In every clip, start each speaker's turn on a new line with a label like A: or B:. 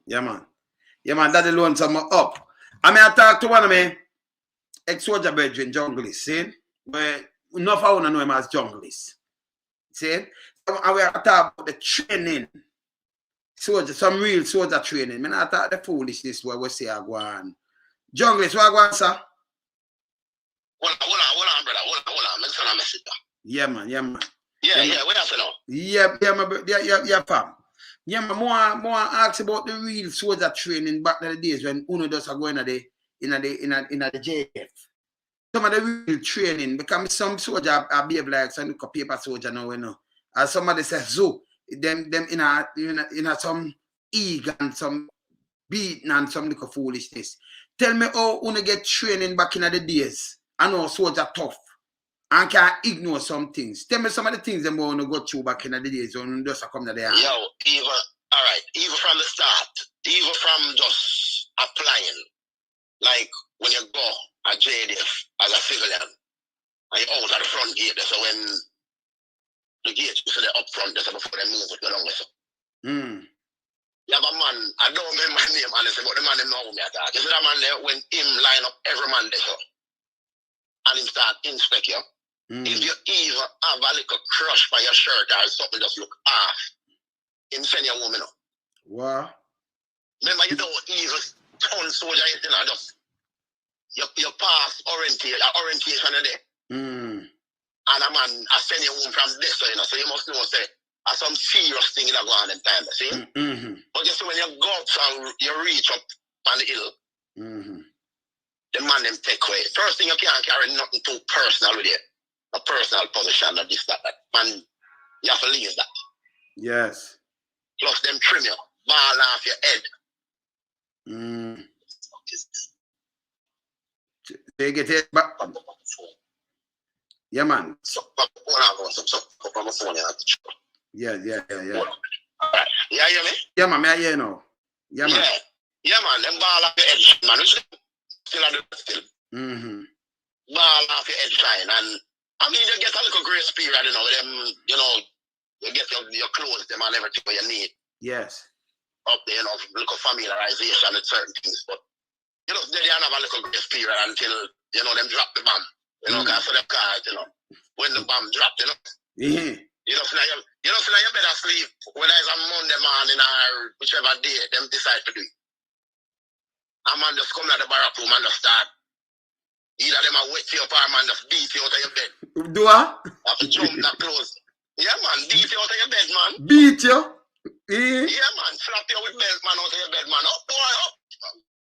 A: Yeah, man. Yeah, man, that alone sum up. I mean, I talk to one of my ex-soldier brethren, Junglist, see? Where enough I want to know him as Junglist. See? So, I will talk about the training. Soldier, some real soldier training. I not talk the foolishness where we say I go on. Junglist, what I go on, sir?
B: Hold on, brother. Hold on. Let's send a message.
A: Yeah, man.
B: Yeah, what happened now?
A: Yeah, fam. Yeah, man, more ask about the real soldier training back in the days when Uno does go in the JDF. Some of the real training, because some soldier I behave like some paper soldier now, you know. As somebody says, so them in a some eager and some beating and some little foolishness. Tell me how Uno get training back in the days. I know soldier tough. And can ignore some things. Tell me some of the things them want to go through back in the days when just come to the end.
B: Yo, even from the start, even from just applying, like when you go at JDF as a civilian, and you're out at the front gate, so when the gate, so they're up front, that's before they move it along with you. You have a man, I don't remember my name, honestly, but the man them know me at that. You see that man there, when him line up every man there, so, and him start inspect you. If you even have a little crush by your shirt or something just look off, him send your woman up.
A: What?
B: Remember, you don't even turn soldier, you know, just you pass orientation a day. And a man, I send you home from this, you know, so you must know, say, some serious thing that go on in time, see? But you see, when you go up and you reach up on the hill, the man them take away. First thing, you can't carry nothing too personal with you. A personal position or this, that. Man, you have to leave that.
A: Yes.
B: Plus them trim you, ball off your head.
A: They get it back. Yeah, man. Yeah.
B: Right. Yeah, hear me?
A: Yeah, man, I hear now. Yeah, man.
B: Yeah, man, them ball off your head, man. Still at the still. Ball off your head shine, and I mean, you get a little grace period, you know, them, you know, you get your clothes, them and everything what you need.
A: Yes.
B: Up there, you know, little familiarization with certain things, but you know, they have a little grace period until, you know, them drop the bomb. You know, because for them cars, you know, when the bomb drop, you know. You know, so now you better sleep whether it's a Monday morning or whichever day them decide to do it. A man just come out the barrack room and just start. Either them are wet you up or man just beat you out of your bed.
A: Do I?
B: Have to jump that close. Yeah, man, beat you out of your bed, man.
A: Beat you?
B: Yeah, man, slap you with belt, man, out of your bed, man. Up, boy, up.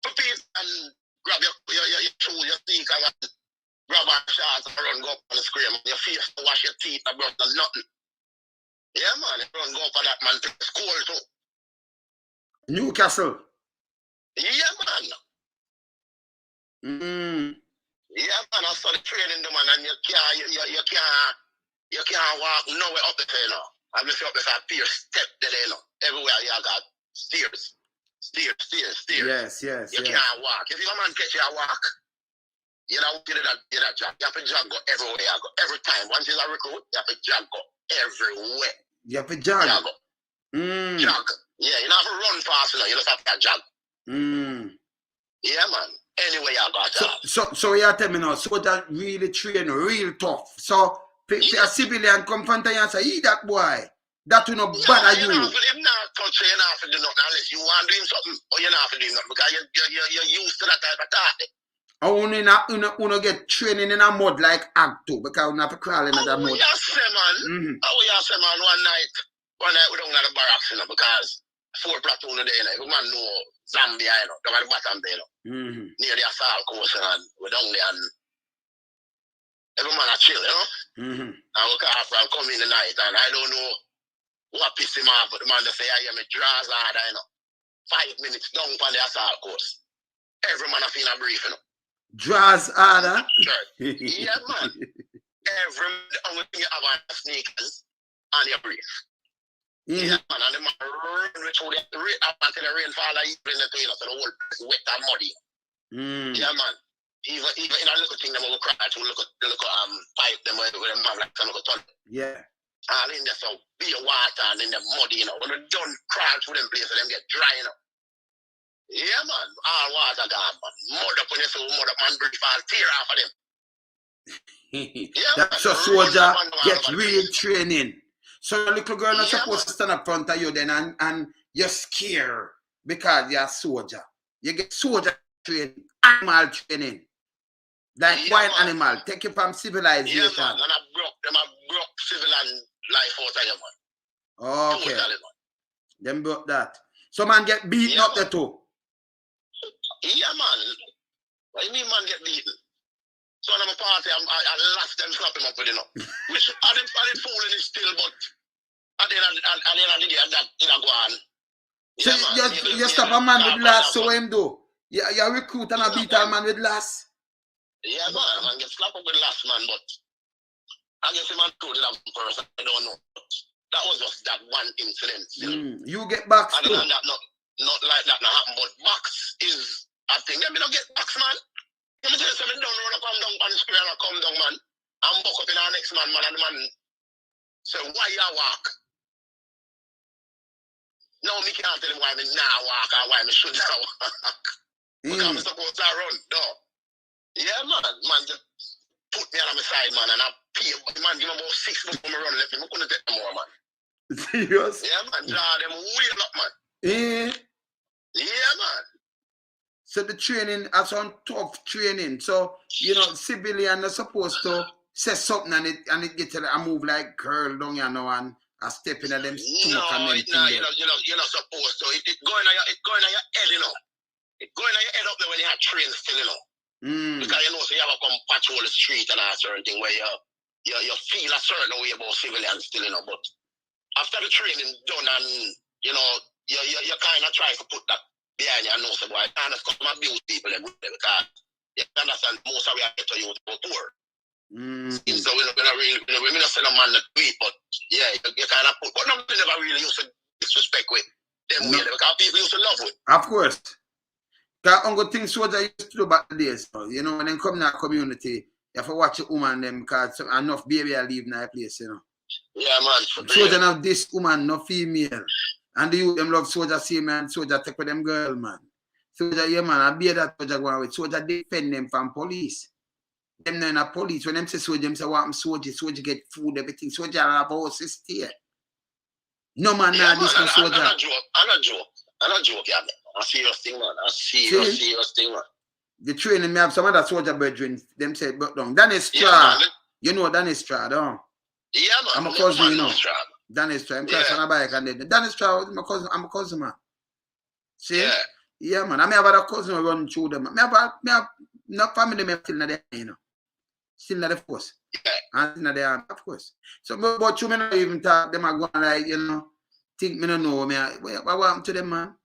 B: Repeat and grab your shoes, your sneakers, and grab our shorts and run go up on the screen. Your face to wash your teeth and brush and nothing. Yeah, man, you run go for that, man, to school too.
A: Newcastle?
B: Yeah, man. Yeah, man, I saw the training, man, and you can't walk nowhere up the there, you know. I'm just up there, pier step there, you know. Everywhere you got stairs.
A: Yes.
B: You can't walk. If you a man catch you a walk, you know, you do that jog. You have to jog go everywhere you go. Every time. Once you're a recruit, you have to jog go everywhere.
A: You have to jog?
B: Jog. Jog. Yeah, you don't have to run fast, you know. You just have to jog. Yeah, man. Anyway, I got that.
A: So you tell me now, so that really train real tough. So a civilian come from you and say, "Eat that boy. That will not bother you."
B: You're not touch you, you're not to do nothing unless you want to do something, or you're not to do nothing because you're used to that type of thought.
A: I want to get training in a mud like Agto because we have to crawl in that mud.
B: Oh, yes, man. One night we don't have the barracks, you know, because 4 platoon a day, you know, man know Zambia, you know, down at the bottom there, you know, near the assault course, and we're down there, and every man a chill, you know, and we can't come in the night, and I don't know what pissed him off, but the man just say, I hear me draws harder, you know, 5 minutes down on the assault course. Every man a feel a brief, you know.
A: Draws harder?
B: Yeah, man. Every only thing you have on your sneakers and your brief. Yeah, man, and the man run through the rain until the rain fall like in the tail, so the whole place wet and muddy. Yeah, man. Even in a little thing, them will cry to look pipe them where them have like some little tunnel.
A: Yeah.
B: All in there, so be a water and in the muddy, you know. When they done crawl through them places, them get dry, you know. Yeah, man. All water gone, man. Mother up when you say mother man brief all tear off of them. Yeah,
A: That's
B: man.
A: a soldier get
B: Run
A: real training. So a little girl not
B: Yeah,
A: supposed to stand up front of you then and you're scared because you're a soldier. You get soldier training, animal training. Like
B: Yeah,
A: wild
B: man.
A: animal. Take you from civilization.
B: Yeah, man. And I broke civilian life out of you, man.
A: Okay.
B: Totally, man.
A: Them broke that. So man get beaten
B: Yeah,
A: up there too.
B: Yeah, man. What do you mean man get beaten? So when I'm a party, I laugh them, slap him up with, you know. Which I didn't fooling it still, but at the end of the day, that didn't go on.
A: So
B: Yeah, man.
A: you stop a man with last, so what him do? You recruit and a beat a man with last.
B: Yeah, man. Man get slapped up with last, man, but I guess him and two did have person, I don't know. That was just that one incident.
A: You get box too.
B: Other than that, not like that not happen, but box is a thing. Let me not get box, man. Let me tell you something, don't run up, come down on the square and come down, man. I'm buck up in our next man, and the man say, why you walk? No, me can't tell him why me now walk or why me should not walk. Because I'm supposed to run, no. Yeah, man just put me on my side, man, and I pay, man, give me about 6 before me run left me. I couldn't take them more, man.
A: Serious?
B: Yeah, man, draw them way up, man. Yeah, man.
A: So the training are some tough training. So, you know, civilian are supposed to say something and it get a move like girl down you know and a step in them stomach and them
B: you're not supposed to. It going on your head, you know. It going on your head up there when you have train still, you know. Because you know, so you have to come patrol the street and a certain thing where you feel a certain way about civilians still, you know. But after the training done and, you know, you kind of try to put that behind you and know, so boy, I can't come and abuse people because you understand most of our ghetto youth were poor. So we're not saying a man that do it, but yeah, you kind of put, but nobody never really used to disrespect with them way because people used to love with.
A: Of course. Because only things soldiers used to do back the days. You know, when they come in our community, you have to watch a woman them because enough baby are leaving that place, you know.
B: Yeah, man.
A: Soldier have this woman, no female. And the youth them love soldier see man, soldier take with them girl, man. Soldier, yeah, man, I bear that soldier going with. Soldier defend them from police. Them in a police, when them say soldier, them say, what soldier get food, everything. Soldier have a house stay. No man,
B: yeah,
A: nah, this no soldier.
B: I'm not joke, yeah, man. A serious thing, man. A serious thing, man.
A: The training, me have some other soldier brethren, them say, but down. Danny Stra. You know Danny Stra, don't you?
B: Yeah, man.
A: I'm a cousin, you know. Danny Stra. I'm class on a bike and then. Danny Stra, I'm a cousin, man. See?
B: Yeah.
A: Yeah, man. I may have a cousin who run through them. Me have no family member still in the you know. Still in the force.
B: Yeah.
A: And in the army, of course. So, but you may not even talk, them are going like, you know, think me don't know me. What happened to them, man?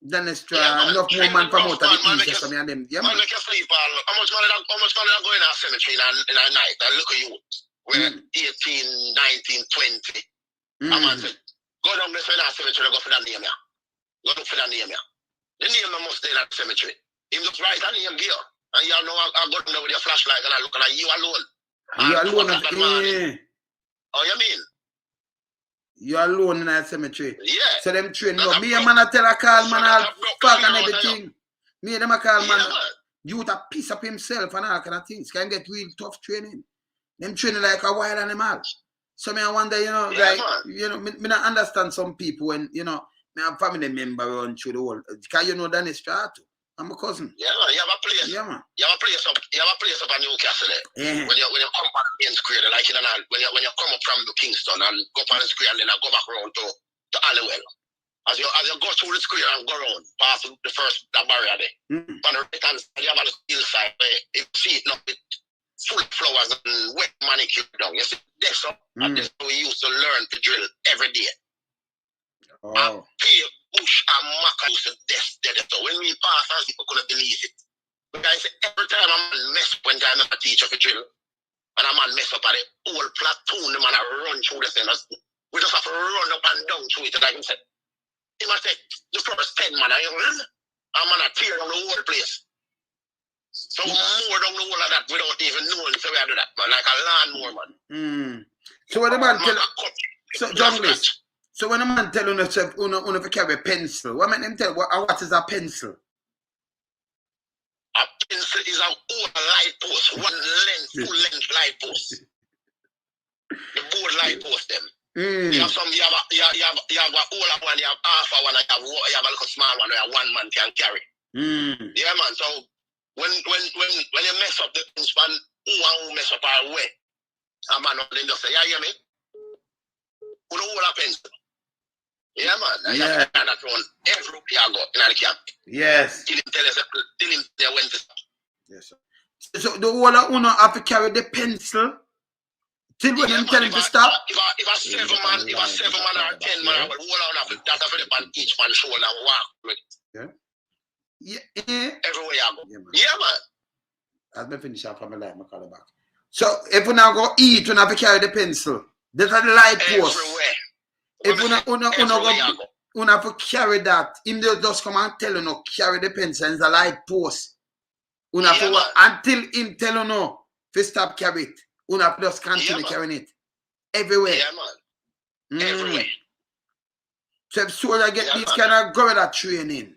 A: Danny Stra, enough more man from out of the east, so me and them. Yeah, man.
B: Man, make you sleep all. How much money that go in our cemetery in a night? I look at you. We're 18, 19, 20. Man said, go down there for that cemetery and go for that name, yeah. Go look for that name, yeah. The name must stay in that cemetery. He looks right and name gear. And you know, I go down there with your flashlight and I look at you alone.
A: You alone?
B: Oh, you mean?
A: You alone in that cemetery?
B: Yeah.
A: So them train, no, me and man I tell a call, man, I'll fuck and everything. Me and them a call, man. Youth a piece up himself and all kind of things. Can get real tough training. Them training like a wild animal. So me I wonder, you know, like, you know, me not understand some people when, you know, me have family member run through the world. Because you know Danny Stra too. I'm a cousin.
B: Yeah, man, you have a place.
A: Yeah, man.
B: You have a place up at Newcastle there.
A: Yeah.
B: When you come back in square, like you know, when you come up from the Kingston and go up on the square and then I go back around to Halliwell. As you go through the square and go around, past the first barrier there. On the right hand side, you have a hillside where you see it now with full flowers and wet manicure down. You see that's up. And that's how we used to learn to drill every day.
A: Oh.
B: Bush and Maca used to death dead. So when we pass and people couldn't believe it. Because every time a man mess up when time I'm a teacher for drill, and a man mess up at the whole platoon, the man run through the thing. We just have to run up and down through it. Like I said, he must take the first 10 man, and man tear down the whole place. So more down the whole of that without even knowing so we do that, man. Like a lawnmower, man.
A: So what the man tell so Junglist. So when a man tell you to carry a pencil, what make them tell what is a pencil?
B: A pencil is a whole light post, one length, full length light post. The board light post them. You have some, you have a whole one, you have half a one, you have a little small one where one man can carry. Yeah, man. So when you mess up the things, man, who mess up our way? A man then just say, yeah, you hear me? Who don't hold a pencil? Yeah, man.
A: Yeah.
B: And that's one every day I go in the camp.
A: Yes.
B: Till him tell when to stop.
A: Yes, sir. So the whole of uno have to carry the pencil till when them tell him to stop.
B: If a 7 man or a 10 man, but whole of that's for the each man shoulder and walk with it.
A: Yeah.
B: Everywhere you go.
A: Yeah, man.
B: Yeah, man.
A: As me finish off from my life, I call it back. So if we now go eat, we have to carry the pencil. There's a light post.
B: Everywhere.
A: If we have to carry that, him just come and tell you no, carry the pencil and the light post. Until him tell you no, to stop carry it. Have just continue carrying it. Everywhere.
B: Yeah, man. Everywhere.
A: So if soldiers get this kind of gorilla training,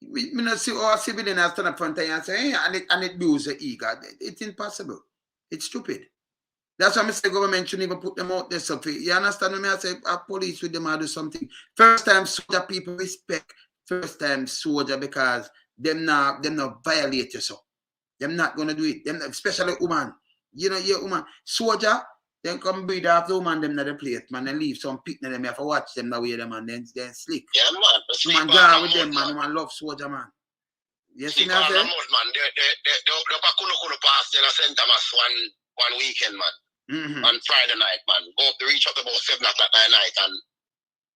A: we not see our civilians stand up front and say, hey, and it builds the ego. It's impossible. It's stupid. That's why I say government shouldn't even put them out there. So you understand me? I say police with them or do something. First time soldier people respect first time soldier because them not violate you so. Them not gonna do it. Them especially woman. You know, your woman soldier, then come breathe after woman them the plate, man, and leave some picnic them. You have to watch them the way them and then slick.
B: Yeah, man.
A: Man, go with them, man. Man love soldier, man. Yes, you know what I'm saying?
B: They pass the St. Thomas one weekend, man. On Friday night, man. Go up to reach up about 7 o'clock at night and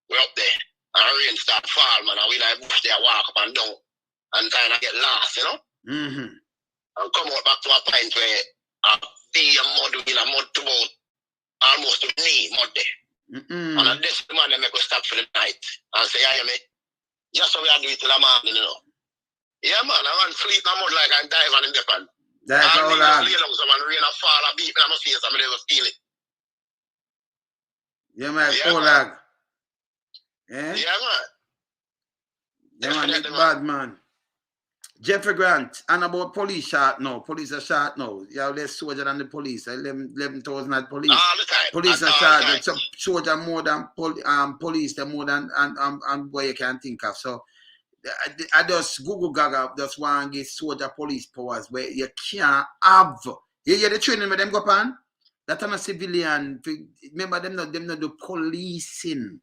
B: we're up there. And rain start fall, man. And we like bush there, walk up and down and kind of get lost, you know? And come out back to a point where I be a mud in a mud to about almost to knee mud there. And at this man they make us stop for the night and say, yeah, me. Just so we are doing it till the morning, you know. Yeah, man, I want to sleep in the mud like I dive on in the pan.
A: That's all that.
B: Rain and fall and beat me on my face and I never feel it.
A: Yeah, man,
B: yeah,
A: man.
B: Lag.
A: Yeah?
B: Yeah, man.
A: Yeah, man, it's bad, man. Jeffrey Grant, and about police shot now. Police are shot now. You have less soldier than the police. 11,000 at police.
B: All the time.
A: Police are shot. So soldier more than police, they're more than and what you can think of. So I just Google Gaga just want to get soldier police powers where you can't have. You hear the training with them go on? That's on a civilian. Remember them not do policing.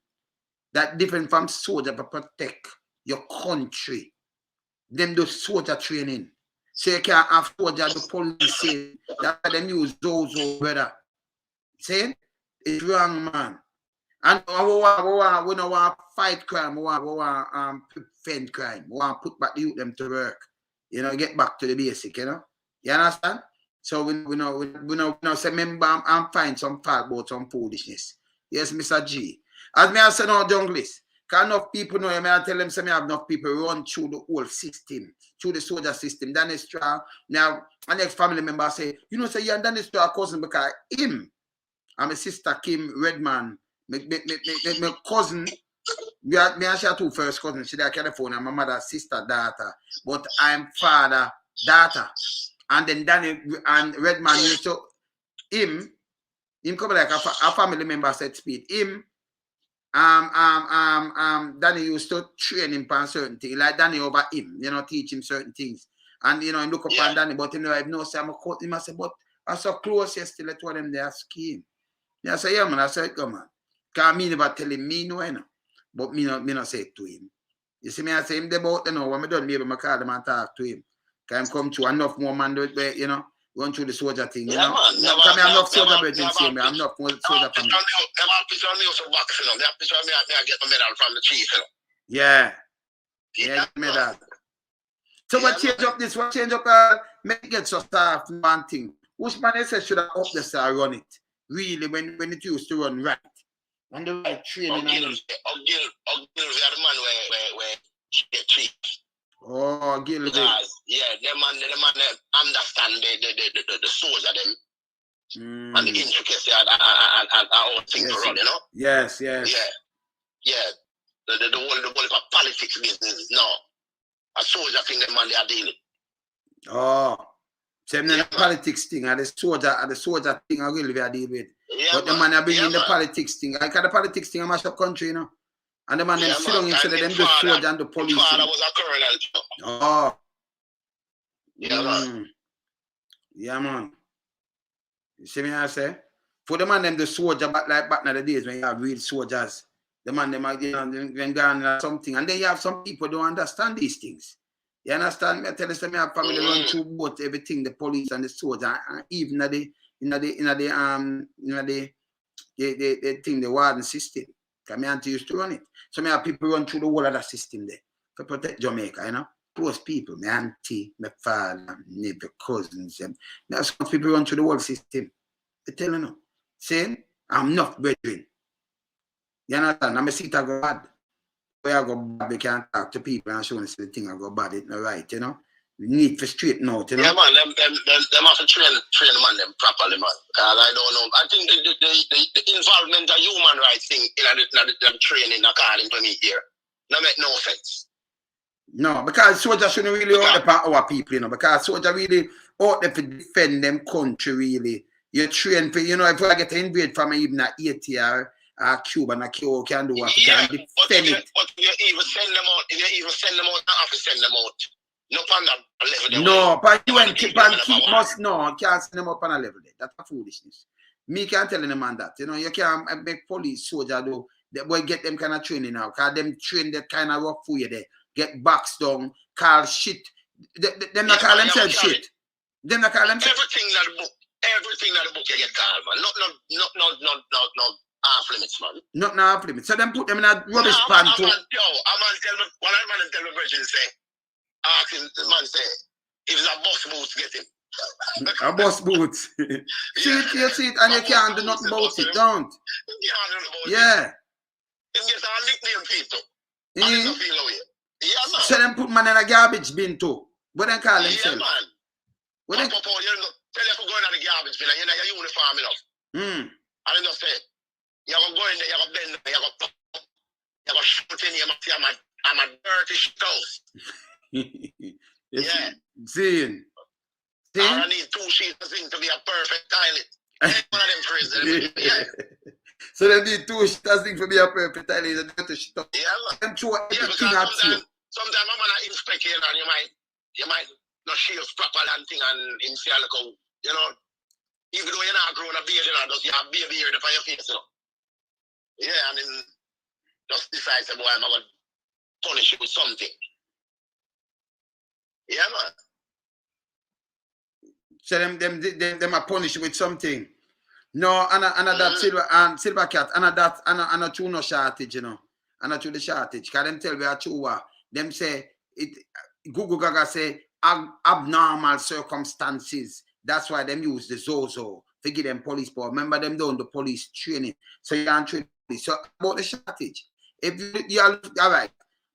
A: That different from soldier to protect your country. Them do soldier training. So you can't have soldier do policing. That's why them use those brother. See? It's wrong, man. And we don't want to fight crime. We want prevent crime. We want to put back the youth them to work. You know, get back to the basic, you know. You understand? So we know say, remember, I'm find some fault about some foolishness. Yes, Mr. G. As me I say no junglist. Because enough people know, I may tell them, say me have enough people run through the whole system, through the soldier system. Danny Straw, now, my next family member say, you know, say, you're Danny Straw cousin because him, and my sister Kim Redman, my cousin, me and she are two first cousins. She there California, my mother, sister, daughter. But I'm father, daughter. And then Danny and Redman used to, him come like a family member said speed. Him, Danny used to train him on certain things, like Danny over him, you know, teach him certain things. And you know, look up on Danny, but you know, I know say I'm a cut him. I say, but I saw close yesterday to them they scheme. Yeah, I say, yeah, man, I said, come on. Cause me never tell him me no, you know. But me not say it to him. You see me, I say him about you know, when I done maybe I call him and talk to him. Can come to enough more man do it, you know. Going through the soldier thing, you know. I'm not soldier brethren saying me. I'm not more soldier for me. Yeah. Yeah, medal. So what change up this? What change up? Make it so soft one thing. Which man said should have up the star run it? Really, when it used to run right. And the right training.
B: Ogil, the man where get cheap.
A: Oh, Gil.
B: Because, yeah, the man understand the source of them and the intricacy and all things to run, you know?
A: Yes.
B: Yeah. Yeah. The whole politics business. No. A soldier thing them man they are dealing.
A: Oh. Same
B: Yeah,
A: the politics thing and the soldier thing I really deal with.
B: Yeah,
A: but the man I bring in the politics thing. I got the politics thing I mash up country, you know. And the man them sit down instead of them the soldier and the police.
B: His father was a colonel.
A: Oh.
B: Yeah, man.
A: Yeah, man. You see me I say? For the man them the soldier back in the days when you have real soldiers. The man them when gone something. And then you have some people don't understand these things. You understand me? I tell you, me have family run through both everything, the police and the soldier, and even the thing, the warden system. Because me auntie used to run it. So me have people run through the whole of that system there to protect Jamaica, you know. Close people, my auntie, my father, my cousins, and me have some people run through the whole system. I tell you now, saying I'm not brethren. You understand? I'm a seat I go bad. Where I go bad, we can't talk to people and show them the thing I go bad, it's not right, you know. We need to straighten out, you know.
B: Yeah, man, them have to train the man them properly, man. Because I don't know. I think the involvement of human rights thing in the training according to me here, no make no sense.
A: No, because soldiers shouldn't really out there for our people, you know, because soldiers really out there to defend them country, really. You train for, you know, if I get to invade from even an ATR, Cuba and a Cuba can do what
B: yeah,
A: can defend it.
B: But you even send them out, if you even send them out, not have to send them out. No on that level.
A: No, but you and keep must no, can't send them up on a level there. That's a foolishness. Me can't tell any man that. You know, you can't make police soldier do that boy get them kind of training now. Cause them train that kind of rough for you there. Get backs down, call shit. Them not call themselves shit. Them not call themselves
B: everything that the book you get called, man. Not half limits, man.
A: Not half limits. So them put them in a rubbish pan too.
B: Yo, a man tell me, one man tell me virgin say, ask him, the man say, if it's a bus boots, get him.
A: A bus boots. See it, and you can't do nothing about it, don't. Yeah.
B: It's just a nickname people. I don't feel away. Yeah, man.
A: So them put man in a garbage bin too. What they call themselves?
B: Yeah, man. What they tell you for going in the garbage bin and you're not your uniform enough. I don't just say, you're going to go in there, you're going to bend there, you're going to shoot in here, I'm a dirty house. Yeah.
A: Zin.
B: I need 2 sheets of zinc to be a perfect toilet. One of them phrases. Yeah.
A: So they need 2 sheets of zinc to be a perfect toilet.
B: Yeah, man.
A: Them throw everything
B: because
A: at you.
B: sometimes I'm gonna inspect here and you might not shave proper and thing and in see like how, you know, even though you're not growing a beard, you know, you have baby hair for your face, you know. Yeah, and then just decide, boy, I'm gonna punish you with something. Yeah, man.
A: So them are punished with something. No, and that silver cat, and that true no shortage, you know. And not true the shortage. Cause them tell me a true them say it Google Gaga say abnormal circumstances. That's why them use the Zozo to give them police power. Remember them doing the police training. So you can't train police. So about the shortage. If you are all right,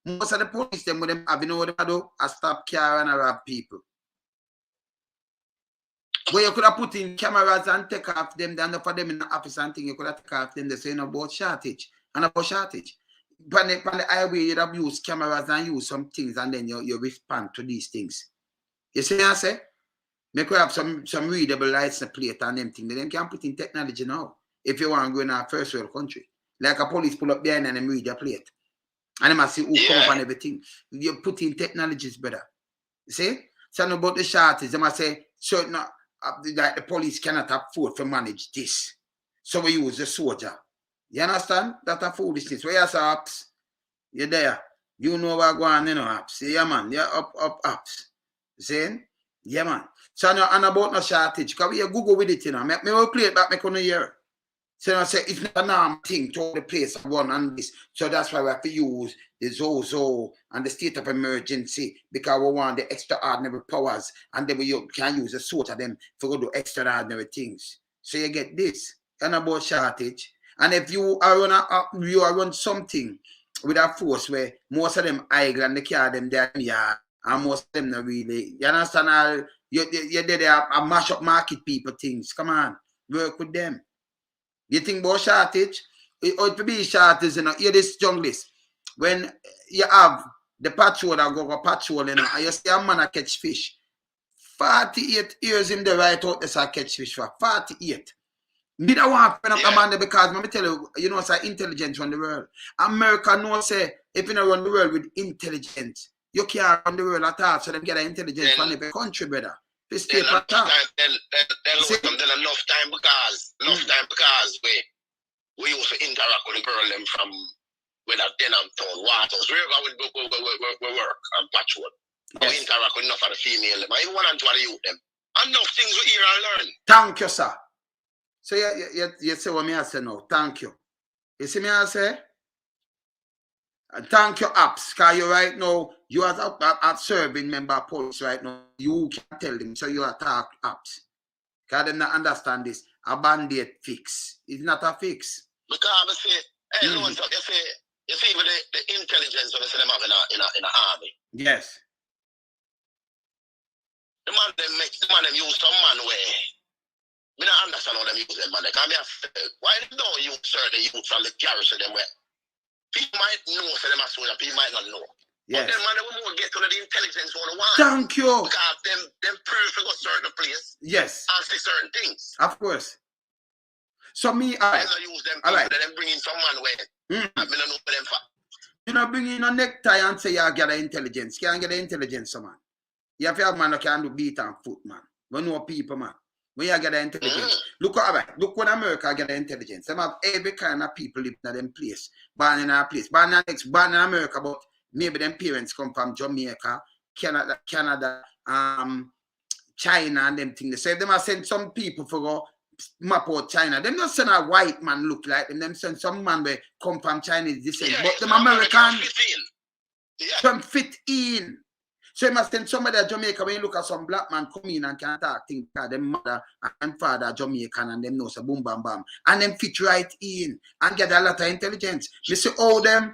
A: most of the police them with them have, you know what they do? I stop car and I rob people. But you could have put in cameras and take off them, then for them in the office and thing, you could have take off them, they say about shortage. And about shortage. But on the highway, you'd have used cameras and use some things and then you respond to these things. You see what I say? Make you have some readable license plate and them things. Then can put in technology now. If you want to go in a first world country. Like a police pull up behind and them read your plate. And they must see who come up and everything. You put in technologies better. You see? So about the shortage, they must say, certain like the police cannot afford to manage this. So we use the soldier. You understand? That's a foolishness. Where you say apps? You're there. You know what going on, you know, apps. Yeah, man. Yeah, up apps. See? Yeah, man. So and about no shortage. Because we Google with it, you know. Me will play it back, me couldn't hear. So I say it's not a normal thing to the place one and this. So that's why we have to use the Zozo and the state of emergency because we want the extraordinary powers and then we can use the sort of them to do extraordinary things. So you get this. And about shortage. And if you are run something with a force where most of them idle and they carry them there and most of them not really. You understand? You're there a mash up market people things. Come on. Work with them. You think about shortage? Or to be short is, you know, hear this junglist. When you have the patrol that go patrol, you know, and you see a man a catch fish. 48 years in the right out there catch fish for 48. Me don't want to up a man there because let me tell you, you know, say intelligence run the world. America knows say if you don't run the world with intelligence, you can't run the world at all. So them get an intelligence from every country, brother. This
B: then
A: paper top.
B: Then enough time because we used to interact with the girl them from whether Denham Town, Waters, wherever we work and patrol. Yes. We interact with enough of the female them. I want to youth them. Enough things we hear and learn.
A: Thank you, sir. So you say what me I say now. Thank you. You see me I say? Thank you, apps. Because you right now, you are a serving member of police right now. You can tell them. So you attack apps. Because they not understand this. A band-aid fix. It's not a fix.
B: Because I say, hey, you see with the intelligence when they say them have in an army.
A: Yes.
B: The man them use some man where me not understand how them use them man. Why don't you use certain youth from the garrison them where people might know so them are soldier, people might not know.
A: Yes.
B: But then man they will get to the intelligence 101.
A: Thank you.
B: Because them prove to go certain place.
A: Yes.
B: And see certain things.
A: Of course. So me, I
B: use them people, right. Then bring in someone where I don't know for them for.
A: You know, bring in a necktie and say you get the intelligence. You can't get the intelligence, so man. You have to have man who can do beat and foot, man. We know people, man. When you get the intelligence. Look when America get the intelligence. They have every kind of people living in them place. Born in a place. Born in America, but maybe them parents come from Jamaica, Canada, China and them things. So if them have sent some people for go map out China, them not send a white man look like them. Them send some man where come from Chinese descent. Yeah, but them American some fit in. So you must send somebody at Jamaica when you look at some black man come in and can talk things because them mother and father Jamaican and them know so boom bam bam. And them fit right in and get a lot of intelligence. You see all them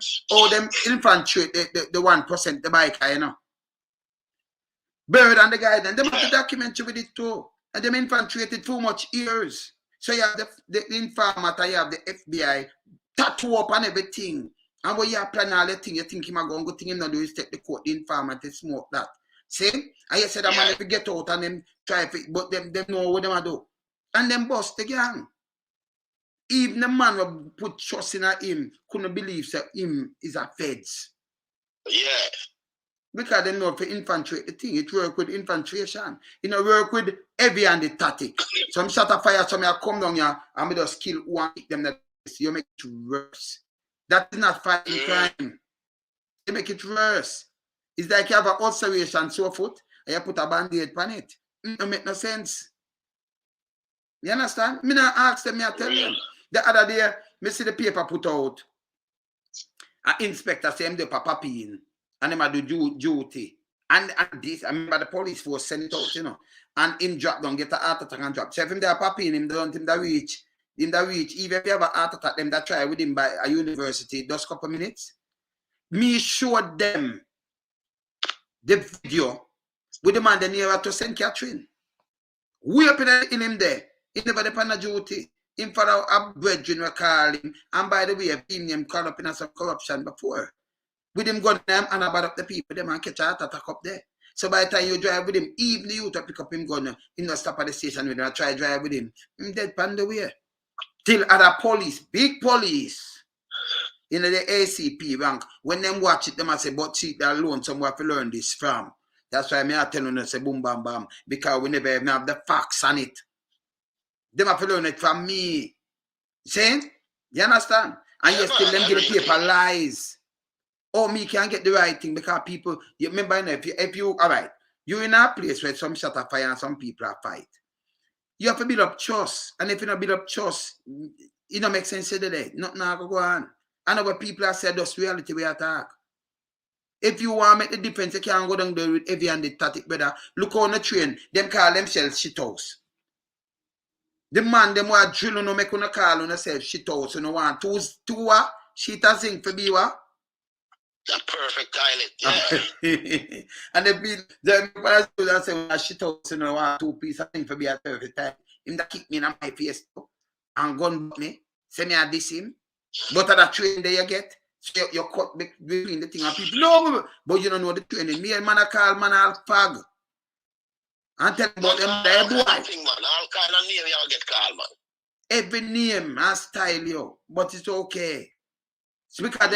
A: infiltrate the 1% the bike, you know. Bird and the guy then they have the documentary with it too. And them infiltrated too much years. So you have the informant, you have the FBI tattoo up and everything. And when you are planning all the thing, you think him a go good thing him not do is take the court, the informant, to smoke that. See? And you said that man if you get out and them try to, but them know what them do. And them bust the gang. Even the man who put trust in him couldn't believe that him is a feds.
B: Yeah.
A: Because they know for infiltrate the thing, it work with infiltration. You know, work with heavy-handed tactic. Some shot of fire, some come down here and we just kill one, kick them, you make it worse. That is not fighting crime. You make it worse. It's like you have an ulceration sore foot and you put a band-aid on it. It don't make no sense. You understand? Me not ask them, I tell them. The other day, me see the paper put out. An inspector say him do papa in. And him a do duty. And this, I remember the police force send it out, you know. And him drop down, get a heart attack and drop. So if him there papi in him, don't him that reach. Even if you have a heart attack, them that try with him by a university, just a couple minutes. Me showed them the video with the man the nearer to St. Catherine. We up in him there. He never depend on duty. Him for a brethren we call him. And by the way, I've seen him caught up in some corruption before. With him gun them and about up the people, them and catch a heart attack up there. So by the time you drive with him, even the youth to pick up him gun, he not stop at the station with him and try drive with him. Him dead pan the way. Till other police, big police, in the ACP rank, when them watch it, them I say, but see, they're alone somewhere to learn this from. That's why I tell them, say, boom, bam, bam, because we never even have the facts on it. Them have to learn it from me. See? You understand? And you still them get the paper lies. Oh, me can't get the right thing because people, you remember, if you all right, you're in a place where some shot a fire and some people are fight. You have to build up trust. And if you don't build up trust, it don't make sense today. Nothing will go on. I know what people have said, that's reality we attack. If you want to make the difference, you can't go down there with heavy-handed tactic, brother. Look on the train, them call themselves shit house. The man, them want drill, no make on call on themselves shit house. You know, want two shit a zinc for be what?
B: The perfect toilet, yeah.
A: And the say, shit house, you know, want 2 pieces of thing for be a perfect time. Him that kick me in my face and gun me, say me I diss him. But at that training there you get, so you cut between the thing and people. No, but you don't know the training. Me and man I call man all fag. And tell about them there boy.
B: All kind of name you get called, man.
A: Every name and style you, but it's okay. It's because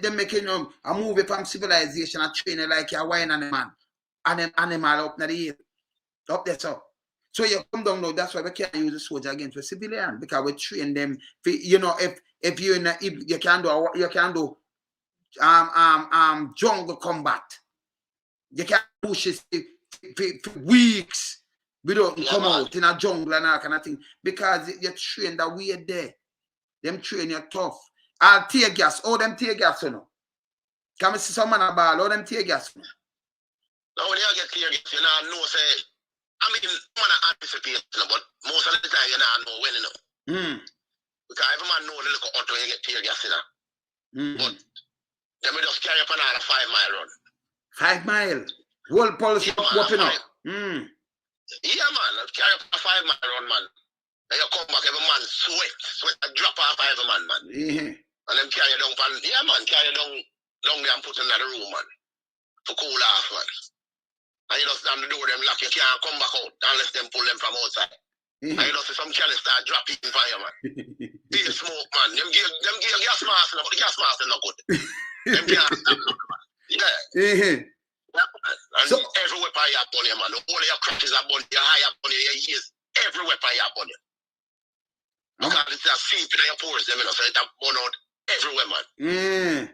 A: them making a movie from civilization and training like a wine animal. And them animal up in the air. Up there so. So you come down now, that's why we can't use the soldier against the civilian, because we train them. You know, if you you can do jungle combat. You can push it for weeks without come out in a jungle and that kind of thing. Because you train that way there. Them train you tough. All tear gas, all them tear gas, you know. Can we see some man a ball, all them tear gas, you know?
B: Now when you get tear gas, you know, say, I mean, man anticipate, but most of the time you know when, you know. Because every man know the little auto when you get tear gas, you know. But then we just carry up another 5 mile run.
A: 5 mile? Whole pulse whooping up.
B: Yeah, man. Carry up a 5 mile run, man. Then you come back, every man sweat a drop off every man, man.
A: Yeah.
B: And then carry you down, yeah, man, carry you down there and put in the room, man. To cool off, man. And you just stand the door, them lock, you can't come back out unless them pull them from outside. And you just see some challenge start dropping fire, man. They smoke, man. Them give gas mask, but the gas mask is not good. Them can't stop, man. Yeah. And so, every weapon you have on you, man. All your crutches are on you, your high up on you, your ears, every weapon you have on you. Because it's a sleep in your pores, you know, so it's a burn out everywhere, man.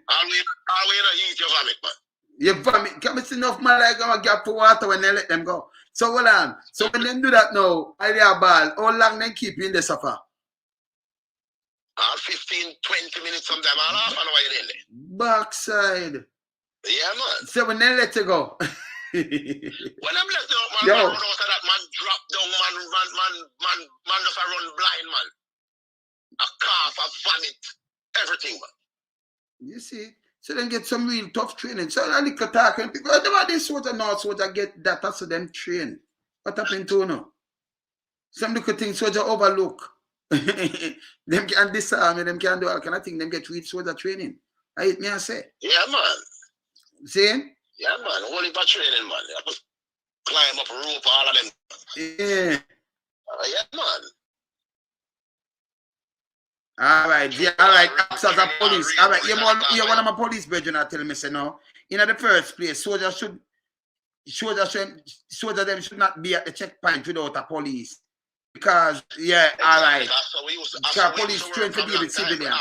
B: All we not eat your vomit, man.
A: Your vomit, come see enough man like gonna get for water when they let them go. So hold on. So when they do that now, idea ball, how long they keep you in the suffer?
B: 15, 20 minutes sometime, all half an hour you in there.
A: Backside.
B: Yeah, man.
A: So when they let you go.
B: When I'm let you go, man, run out of that, man, drop down, man just a run blind, man. A cough, a vomit, everything, man.
A: You see? So then get some real tough training. So I like talking people. Whatever this sort of not soldier get that, that's them train. What happened to now? Some little things soldier overlook. Them can disarm, them can do all kind of thing. Them get real soldier training. I hate me I say.
B: Yeah, man.
A: See?
B: Yeah, man. Only for training, man. You have to climb up a rope, all of them.
A: Yeah.
B: Yeah, man.
A: All right, yeah, all right. As a police, all right. You're one of my police brethren. Tell me, say no. In the first place, soldiers them should not be at the checkpoint without a police, because yeah, all right. Because police trained to deal with civilian.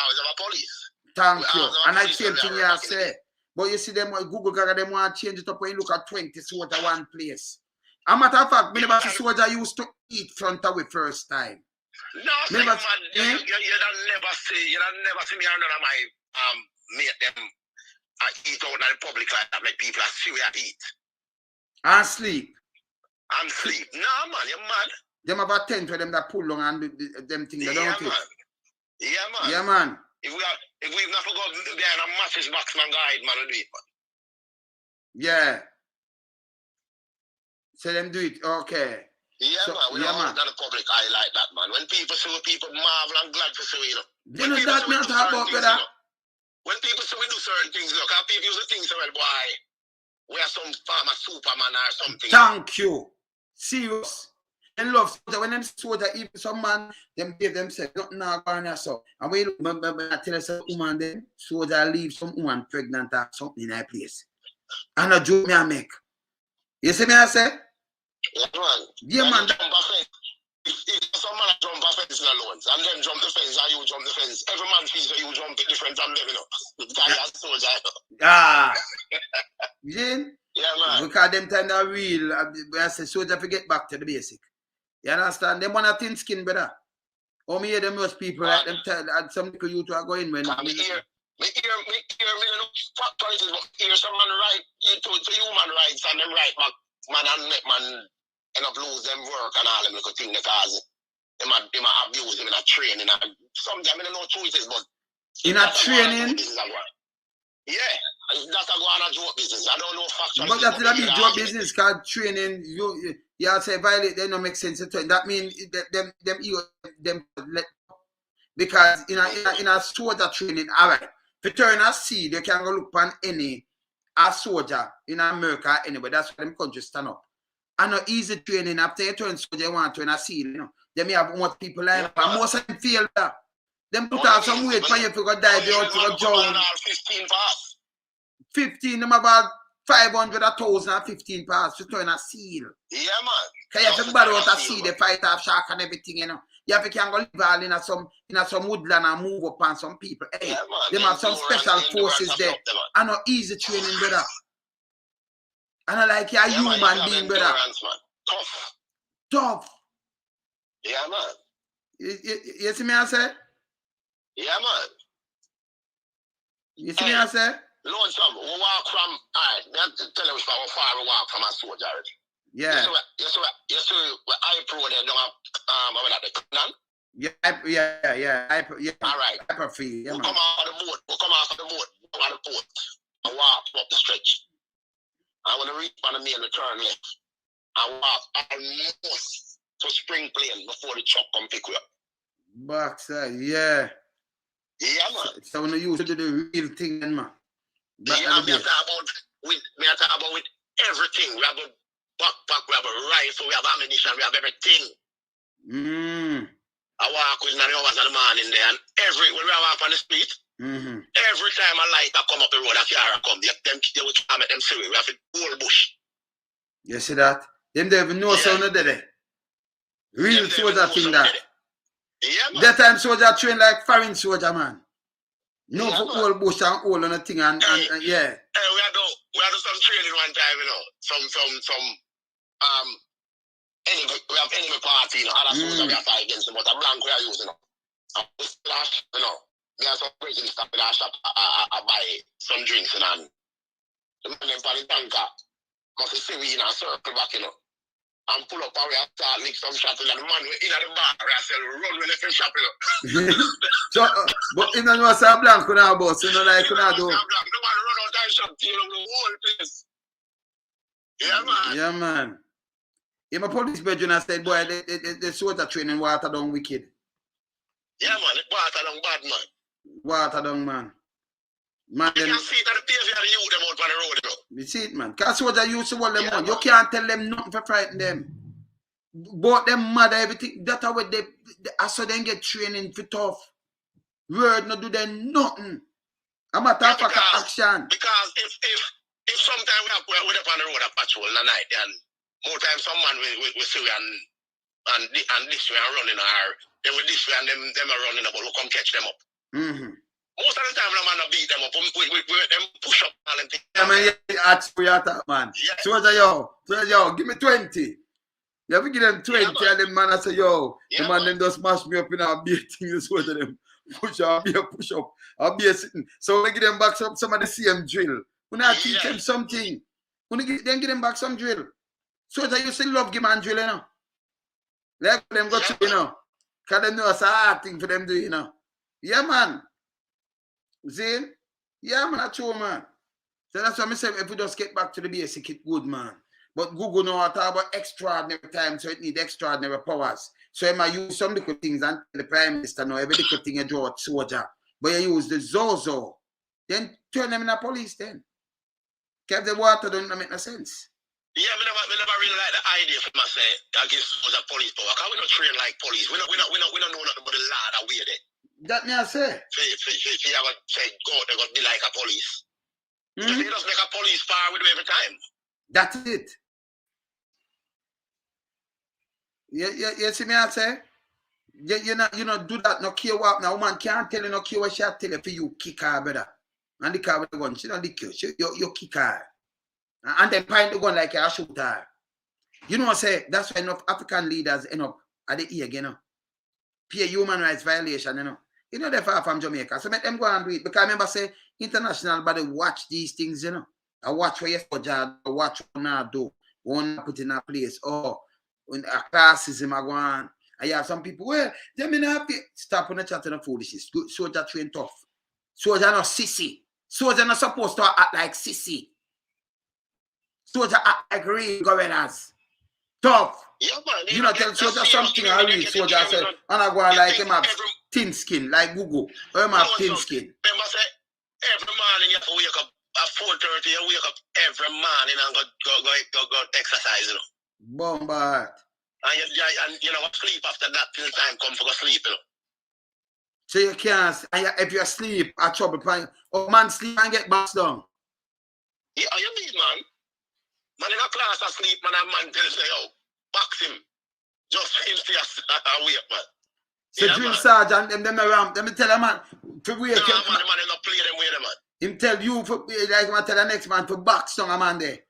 A: Thank you. And I same thing you say. But you see them Google Gaga, them want to change it up when you look at 20 soldier one place. A matter of fact, me never see soldier used to eat front of the first time.
B: No, man, you don't never see me under my mate them eat out in the public like that, make people see we eat.
A: And sleep.
B: And sleep. No, man, you're mad.
A: Them have a tent for them that pull long and them things, don't it?
B: Yeah, man.
A: Yeah, man.
B: If we've not forgot behind a mattress box, man, guide, man, we'll do it, man.
A: Yeah. So them do it, okay.
B: Yeah, so, man, we don't want the public eye like that, man. When people see people marvel and glad for see, you know.
A: You know that me talk about, brother.
B: When people see we do certain things, you know, because people use the things, well, boy, we are some farmer Superman or something.
A: Thank you. Serious. They love soldier. When them soldier, even some man, them give themselves nothing now going on so. And we look, I tell us a woman then, soldier leave some woman pregnant or something in that place. And a joke me I make. You see me I say?
B: Yeah, man.
A: Yeah, man.
B: If some man jump a fence in alone, and then jump the fence, and you jump the fence, every man feels that you jump it different from them, you know. Because you're a soldier, you know.
A: Ah. You
B: yeah, man.
A: Because them time they're real, I say soldier forget back to the basic. You understand? Them want a thin skin, brother. Or me hear them most people like them tell and some people you are going when
B: me hear some man right to human rights and them right back man and make man end up lose them work and all them little thing because they might abuse them in a training and sometimes I don't know who it is, but
A: in a training?
B: Yeah, that's a go on a joke business. I don't know factually.
A: But that's a big joke business because training you say violate they don't make sense to it. That means them Because in a soldier training, all right, if you turn a seed, you can go look on any a soldier in America anyway. That's why them countries stand up. And no easy training after you turn soldier, you want to turn a seed, you know. They may have more people line up, and most of them fail that. Them put out some weight for you if you go die, they ought to go drown.
B: 15 pass.
A: 15, them about 500, 1,000, 15 pass to turn a seal.
B: Yeah, man.
A: Because you have to borrow out a seal, they fight off shark and everything, you know. You have to can go live all in some woodland and move up on some people. Hey, yeah, them have some special forces there. And no easy training, brother. And I like a human being, brother. Tough.
B: Yeah, man.
A: You see me, I say?
B: Yeah, man.
A: You see me, I say?
B: Lonesome, we walk from, alright, tell you how far we walk from a soldier already.
A: Yeah.
B: You see, where I pro there, don't have, the cannon?
A: Yeah.
B: Alright.
A: Hyperfield, yeah,
B: we
A: man.
B: come out of the boat, and walk up the stretch. I want to reach on the main and turn left. And walk almost to Spring Plain before the truck come pick you up.
A: Backside, yeah.
B: Yeah, man.
A: So when you used to do the real thing, man.
B: Yeah, we have to talk about with everything. We have a backpack, we have a rifle, we have ammunition, we have everything. I walk with 9 hours in the morning there, and when we walk on the street, every time a light come up the road, a car come, they will try to make them see we have a whole bush.
A: You see that? Them they even know sound of that. Real soldier thing that.
B: Yeah, man.
A: That time soldier train like foreign soldier, man. No for all bush and all on a thing and yeah.
B: Hey, we had some training one time, you know. We have enemy party, you know, other soldiers we have fight against them, but a blank we are using, you know. And this last, you know, we have some prison stuff in our shop, I buy some drinks and the man in the tanker must see we in a circle back, you know. And pull up and we have to lick some shot and the man in at the bar, I said, run when they can shop, you know.
A: So, but you know, what's a blank on our boss, you know, like, you know, do.
B: No man run out and shop to you know, the whole place. Yeah, man.
A: Yeah, man. In my police bedroom, I said, boy, the soldier training water down wicked.
B: Yeah, man, the water down bad, man.
A: Water down, man. Man,
B: you can see it at the pavement and you them out on the road, you know. You
A: see it, man. Because soldier used to hold them on. You can't tell them nothing for frighten them. Both them mother, everything. That's how I saw them get training for tough. Word not do them nothing. I'm a talk for action.
B: Because if sometimes we're up on the road a patrol in the night, and more times someone we see we and this way and running, or they will this way and them are running, but we'll come catch them up. Most of the time, the man will beat them up. We them push up and things.
A: Yeah, man, that's for your attack, man. Yeah. So, yo, give me 20. You have to give them 20, and them man, I say, yo, the man them just smash me up in our beer thing, so them push up, I'll be sitting. So, we give them back some of the same drill. We not teach them something. We give them back some drill. So, you still love give man drill, you know. Let them go to, you know. Because they know it's a hard thing for them to do, you know. Yeah, man. See? Yeah, man, that's true, man. So that's why I say if we just get back to the basic, it's good, man. But Google know how to talk about extraordinary time, so it needs extraordinary powers. So I might use some little things and the Prime Minister know every little thing you draw a soldier. But you use the Zozo. Then turn them in a police then. Keep the water don't make no sense.
B: Yeah, we never really like the idea for myself that gives us a police power. Because we don't train like police. We don't know nothing about the law that we're there.
A: That me I say.
B: If you ever say go, they're going to be like a police. If you just make a police power, we do every time.
A: That's it. You see me I say? You know, do that, no care what. Now, woman can't tell you no care what she'll tell you for you kick her, brother. And the car with the gun, she don't lick you. You kick her. And then point the gun like you shoot her. You know what I say? That's why enough African leaders end up at the ear, you know. Pay human rights violation, you know. You know they're far from Jamaica. So make them go and do it. Because I remember say international body watch these things, you know. I watch what you I watch what now do. One put in a place. Oh, when a classism I go on. I have some people, well, they may not happy. Stop on the chat and foolishness. Soldier train tough. Soldier not sissy. Soldier not supposed to act like sissy. Soldier act like real governors. Tough.
B: Yeah, man,
A: you know, tell soldier something I read. Soldier said, and I go on like him have thin skin, like Google. Or have thin skin.
B: Remember, say, every morning you have to wake up at 4:30, you wake up every morning and go exercise, you know.
A: Bombard.
B: And you know, sleep after that till time come for go sleep, you know.
A: So you can't, if you sleep, a trouble, or man sleep and get boxed down.
B: Yeah, you mean, man? Man in a class asleep, man, and man tells you, yo, box him. Just him stay awake, man.
A: So drill sergeant, them around, them tell a man to wake up.
B: No, man, the man not play them way, man.
A: Him tell you, like man tell the next man to box down a man there.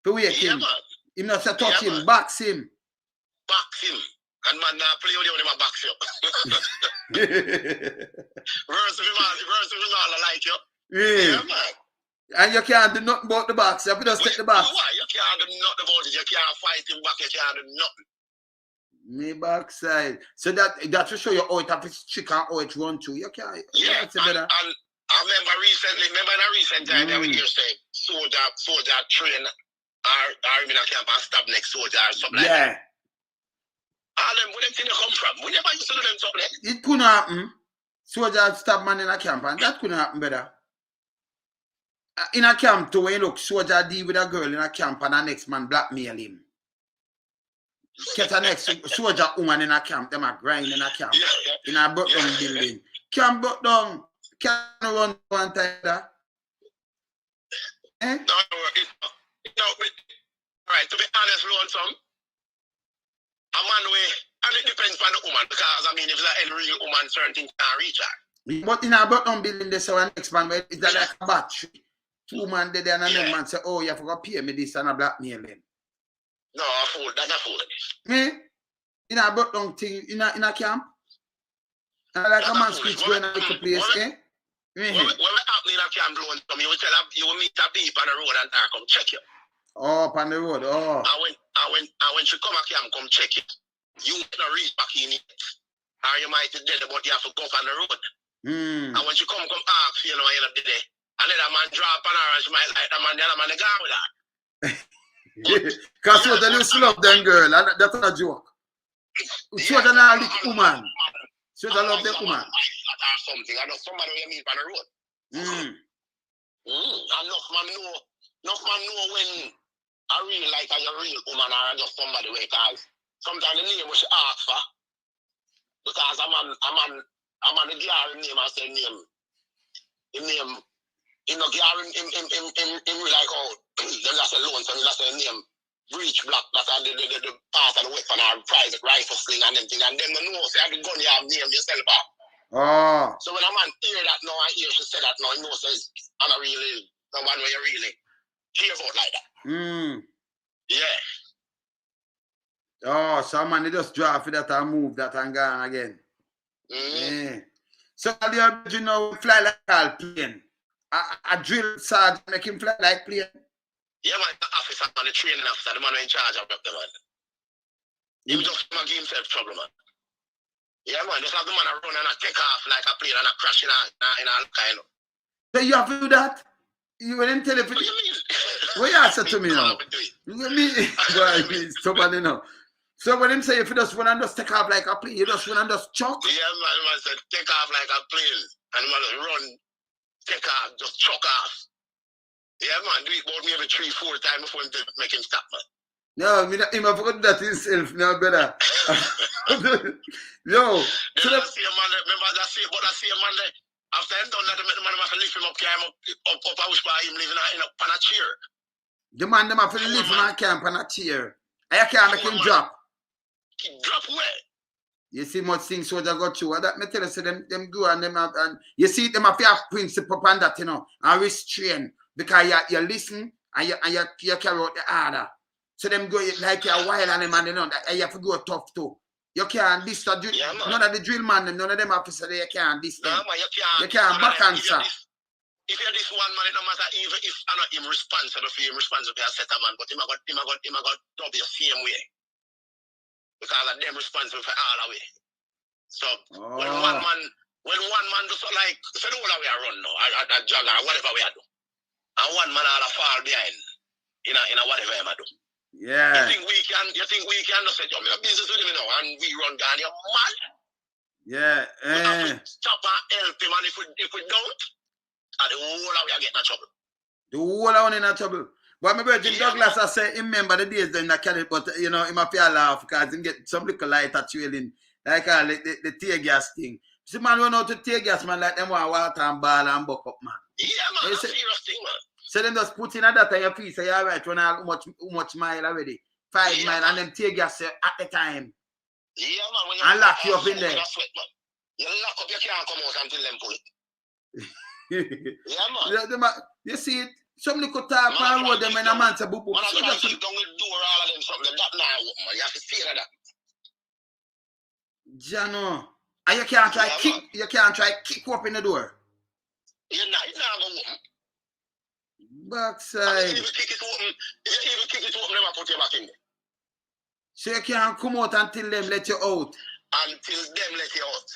A: To wake him.
B: Man.
A: Him not say touch him,
B: man.
A: box him.
B: Box him. And man now play with you when him a box you. Verse of him all like you.
A: Yeah,
B: man.
A: And you can't do nothing about the box. You have to just take the box.
B: Why? You can't do nothing about it. You can't fight him back. You can't do nothing.
A: Me backside. So that will show you how it have to trick and how it run to. You can't.
B: Yeah. And I remember in a recent time that we hear say soldier train or even a camp and stab next soldier or something like that. All them, where them thing come from? We never used to do them something.
A: It couldn't happen. Soldier stab man in a camp, and that couldn't happen better. In a camp too, when you look, soldier deal with a girl in a camp and the next man blackmail him. Get a next soldier woman in a camp, them are grind in a camp. In a broke down building. Camp broke down. Can't run one time that. Eh?
B: No, right, to be honest, lonesome. A man way, and it depends on the woman, because I mean, if it's a real woman, certain things can't reach her.
A: But in a broken building, they say one next man, it's like a battery. Two man there and another man say, oh, you have to pay me this and a blackmail him.
B: No, that's a fool.
A: Me? In a broken thing, in a camp? And like a man switch going to a place, eh?
B: When we happening in a camp, you will meet a beep on the road and come check you.
A: Oh, up on the road, oh.
B: And when she come a camp, come check it. You not reach back in it. Or you might be dead, but you have to go on the road. And when she come ask, you know, you're not dead. And then a man drop on her and she might like the man, the other man, they go with her.
A: Because so they used to love them girl, and that's not a joke. So they not like woman. So they love the woman.
B: Or something, I know somebody you meet on the road. Enough man know when I really like a real woman or just somebody way, because sometimes the name we should ask for. Because I'm on the gear name and say name. You know, gear him like, oh, them just a loan, so that's a name. Breach block, that's the part of the weapon or private rifle sling and them thing. And them know, say, the gun you have name yourself up.
A: Oh.
B: So when a man hear that now, I hear she say that now, he knows says, I'm not really, the one where you really hear about like that. Yeah.
A: Oh, so man, they just drop for that and move that and gone again. Yeah. So you know, fly like a plane. A drill sergeant make him fly like plane.
B: Yeah, man, the officer and the training officer, the man in charge of the man. He will just give himself trouble, man. Yeah, man, just have the man run and take off like a plane and a crash in a kind of.
A: So you have to do that? You will tell you.
B: What do you mean?
A: What you answer to me now? Stop it now. So when him say if you just want to just take off like a plane, you just want to just chuck?
B: Yeah, man said take off like a plane. And man run, take off, just chuck off. Yeah, man, do it about maybe 3-4 times before him make him stop, man.
A: No, he have to do that himself, no better. Yo.
B: So that same man, remember that same man there, after him done that, the man have to lift him up, carry him up I wish by him living on a chair.
A: The man them have to lift him on camp on a chair. I can't make him drop.
B: Drop where?
A: You see much things soldier got through. That me tell you, so them go and them have, and you see them have to have principle on that, you know, and restrain. Because you listen and you carry out the order. So them go like you're wild and them and you know that you have to go tough too. You can't diss the drill. Yeah, none of the drill man, none of them officers you can't diss them.
B: No, man, you
A: can't back answer.
B: If you're this one man, it no matter even if I'm not him responsible for him responsible for a set man, but him I got double the same way. Because of them responsible for all the way. So when one man just like so the whole way I run now, I jog or whatever we I do. And one man all fall behind in a whatever I do.
A: Yeah.
B: You think we can just say, yo, me business with him now and we run down, you're mad.
A: Yeah.
B: We have to stop and help him, and if we don't, the whole of we are getting in trouble.
A: The whole of we in trouble. But my brother Douglas, I say, remember the days then I carry, but you know, him a feel laugh because he get some little light at trailing, like the tear gas thing. See, man, run out to tear gas, man, like them want water and ball and buck up, man.
B: Yeah, man, that's a serious thing, man.
A: So then just put in a data on your feet, say, all right, run how much mile already? 5 mile, and them tear gas at the time.
B: Yeah, man. When you
A: and lock you up in there.
B: Sweat, man. You lock up, you can't come out until them pull it. Yeah, man.
A: You see it? Somebody could talk and road them when a man say, boop, boop.
B: Man, I try to keep down with door, all of them, something. That now, man. You have to feel that.
A: Jano. And you can't try kick up in the door.
B: You're not going to open.
A: Backside.
B: If you kick it open, never put you back in there.
A: So you can't come out until them let you out.
B: Until them let you out.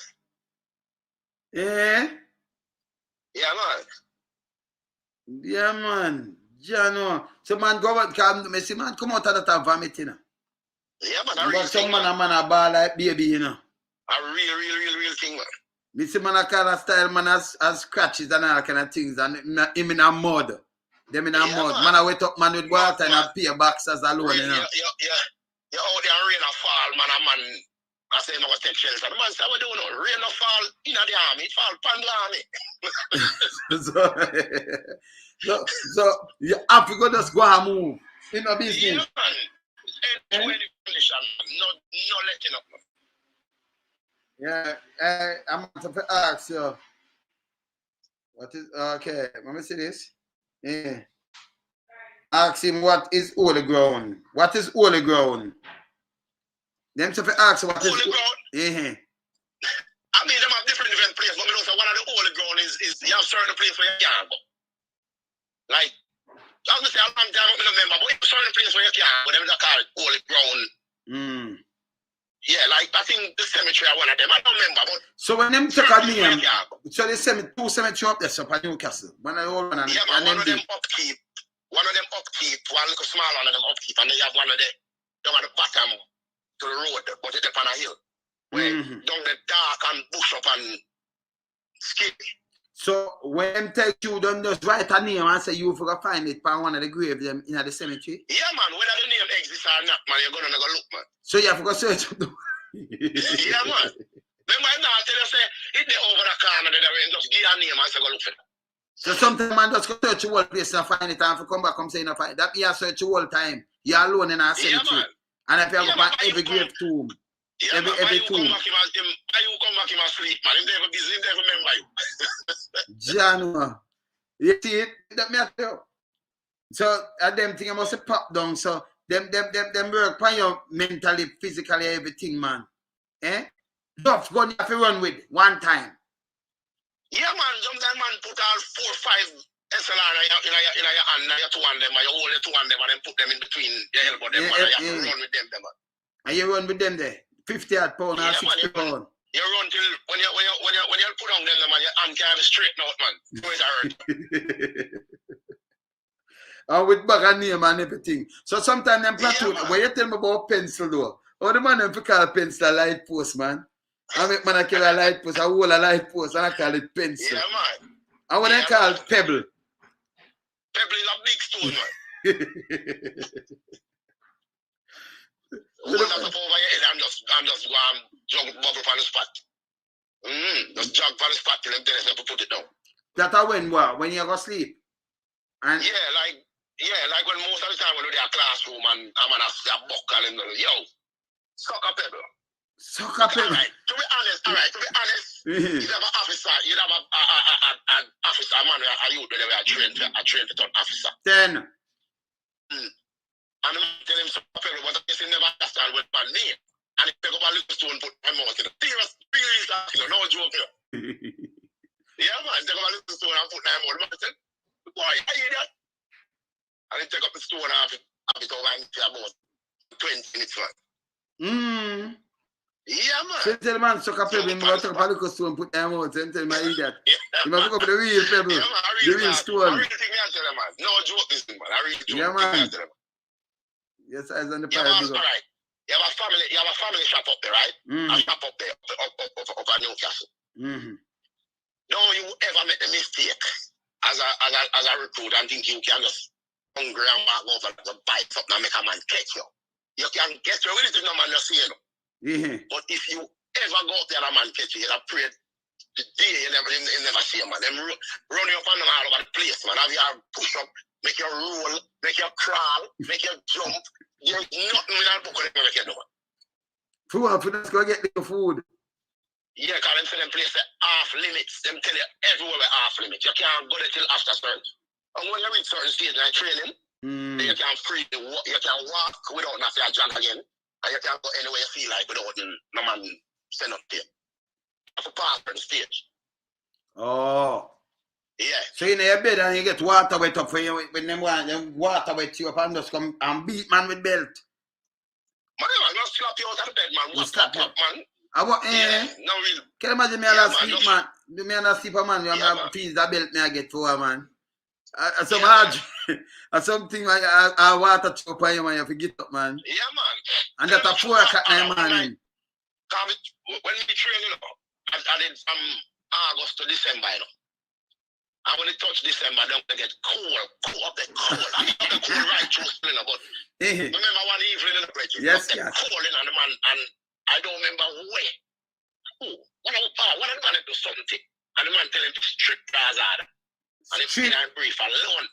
A: Yeah?
B: Yeah, man.
A: Yeah, man. Jano. So man go out, because man come out of that vomit, you know.
B: Yeah, man.
A: But some man a ball like baby, you know.
B: A real thing, man.
A: Me see man a kind of style, man, as scratches and all kind of things, and him in a mud. Them in a mud. Man a wet up man with water and a pair boxes alone, you know.
B: Yeah. You're out there, rain a fall, man, I say, no, take shelter. The man say, what do you know? Rain a fall in the army, it fall pan the army.
A: so you have to go just go and move. In a business.
B: Yeah, man. Any condition, no letting up, man.
A: Yeah, I'm going to ask you. What is, okay, let me see this. Yeah. Ask him what is holy ground. What is holy ground? Them to ask what is
B: holy ground.
A: Yeah.
B: I mean, them have different places, but we know so one of the holy ground is you have certain place where you can't go. Like, I was say a long time I don't remember, but it's certain place where you can't go. Them is called holy ground. Yeah, like I think the cemetery are one of them. I don't remember, but
A: so when them took a name, so they send me 2 cemetery up there, so at Newcastle. One of the old one and
B: yeah, man, one of them upkeep. One of them upkeep, one little small one of them upkeep, and they have one of them down at the bottom to the road, but it's up on a hill. Where down the dark and bush up and skippy. So
A: when take you don't just write a name and say you forgot find it by one of the graves them in the cemetery?
B: Yeah, man, whether the name exists or not, man, you're gonna go look, man.
A: So you have to go search.
B: Yeah, man. Remember now I tell you say it's over the corner there and just give a name and say go look for it.
A: So sometimes man just go search the whole place and find it and if you come back come say no find that be a search the whole time. You're alone in a cemetery. And if you have to every grave tomb.
B: Yeah,
A: every tomb.
B: You come back in my sleep, man. He never busy, he never remember you.
A: Jano. You see it? That me tell you. So them thing must pop down. So them work on you mentally, physically, everything, man. Eh? Duff's gun you have to run with one time.
B: Yeah, man. Sometimes man put all 4 or 5 SLR in your hand, you two on them, and you hold the two on them, and then put them in between your elbow, them, and you have to run with them, man. And
A: you run with them there? 50 pound or 60 pound?
B: You run till when you put on them, man, your hand can't straight out, man. Boys are hurt.
A: And with bag and name and everything. So sometimes them platoon, when you tell me about pencil though, how the man them call pencil a light post, man? I make man I carry a light post, I hold a light post, and I call it pencil.
B: Yeah, man.
A: And when they call it pebble.
B: Pebble is a big stone, man. Hold that up over your head and just go and jog bubble on the spot. Just jog on the spot till them tell us to put it down.
A: That when what? When you go sleep? And
B: yeah, like when most of the time when we're in a classroom and I'm on a buck and them, yo, suck a pebble.
A: Suck a pebble.
B: Alright, to be honest, you'd have an officer, you'd have an officer, a man, a youth, where they were trained to turn officer.
A: Then.
B: And I'm telling him suck a pebble, but I guess he never understand what man mean. And he pick up a little stone, put my mouth in the serious, no joke here. Yeah, man, take up a little stone and put my mouth. Man said, boy, I hear that. And he take up the stone and have it over and about 20 minutes, man. Yeah, man.
A: So tell the man suck a pebble, I'm going to take up a little stone and put my mouth and tell him I hear that. You must look up the real pebble, the real stone.
B: I really think I tell him, man. No joke this thing, man. I really joke.
A: Yeah, man. Yes, I was on the
B: yeah, man, all right. You have a family shop up there, right? A shop up there, up at Newcastle. Don't you ever make the mistake as a recruit and think you can just hungry and walk over to buy something and make a man catch you. You can get you with it if no man just see you. But if you ever go up there and a man catch you, you pray the day you never see a man. Them run you up and all over the place, man. Have you push up, make you roll, make you crawl, make you jump. There's nothing in that book that make you do.
A: Food, let's go get the food.
B: Yeah, because them say them place off limits. Them tell you everywhere we're off limits. You can't go there till after certain. And when you reach certain stage in training, then you can you can walk without nothing jump again. And you can go anywhere you feel like without no man send up there. You have to pass certain stage.
A: Oh.
B: Yeah.
A: So you in your bed and you get water wet up for you when them water wet you up and just come and beat man with belt.
B: Man, just slap you out of the bed, man. What's that up, man?
A: No
B: real.
A: Can you imagine me a sleep, man? Me and a sleeper, man. You have fees that belt me I get for a man. Something like I water chop on you, man. You have to get up, man.
B: Yeah, man.
A: And that's a 4 o'clock in the morning.
B: When we train, you know, I did from August to December, you know. And when it touch December, then we get cool. I got the cool right through, you know, but remember one evening in the bridge,
A: yes,
B: yes. Cool in on the man, and I don't remember where. When the man do something, and the man tell him to strip Hazard, and he put in brief alone.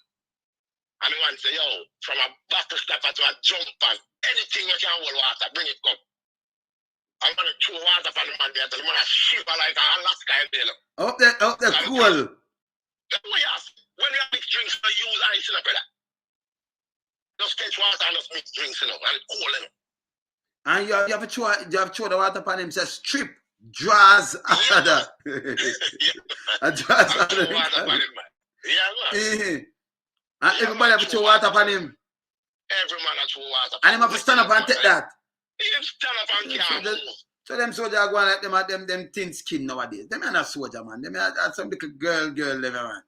B: And the man say, yo, from a battle stopper to a jump and anything you can hold water, bring it come. I'm going to throw water on the man there, the man shiver like an Alaska bill.
A: Up there, cool.
B: When you mix drinks, you use ice, you know, brother. Just catch water and just mix drinks, you know, and cool, you know. And
A: you have to throw the water upon him, say strip, draws, other.
B: Yeah.
A: Draws, other.
B: Yeah, man.
A: And everybody have to throw water upon him.
B: Every man have to throw water.
A: And him have to stand up and take that.
B: He stand up and can't move.
A: So them soldiers are going like them thin skin nowadays. Them are not soldier, man. Them are some little girl level, man.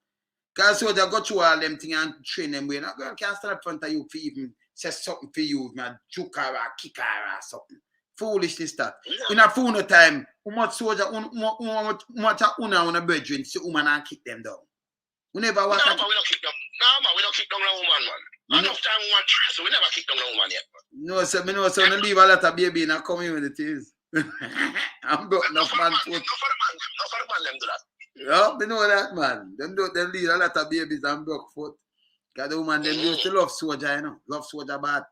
A: Because soldier go through all them things and train them way. No girl can't stand up in front of you for even say something for you, man. Juke her or kick her or something. Foolishness that. In a phone time, how much soldier, how much una brethren see woman and kick them down. We never watch that.
B: No, man, we don't kick them. No, man, we don't kick down the woman, man. Enough time woman train, so we never kick down the woman yet, man.
A: No, so me know, so we leave a lot of baby in a communities. I'm broke enough man.
B: No for the man, them do that.
A: Yeah, we know that, man. Them lead a lot of babies and broke foot. Because the woman, them used to love soldier, you know. Love soldier bad.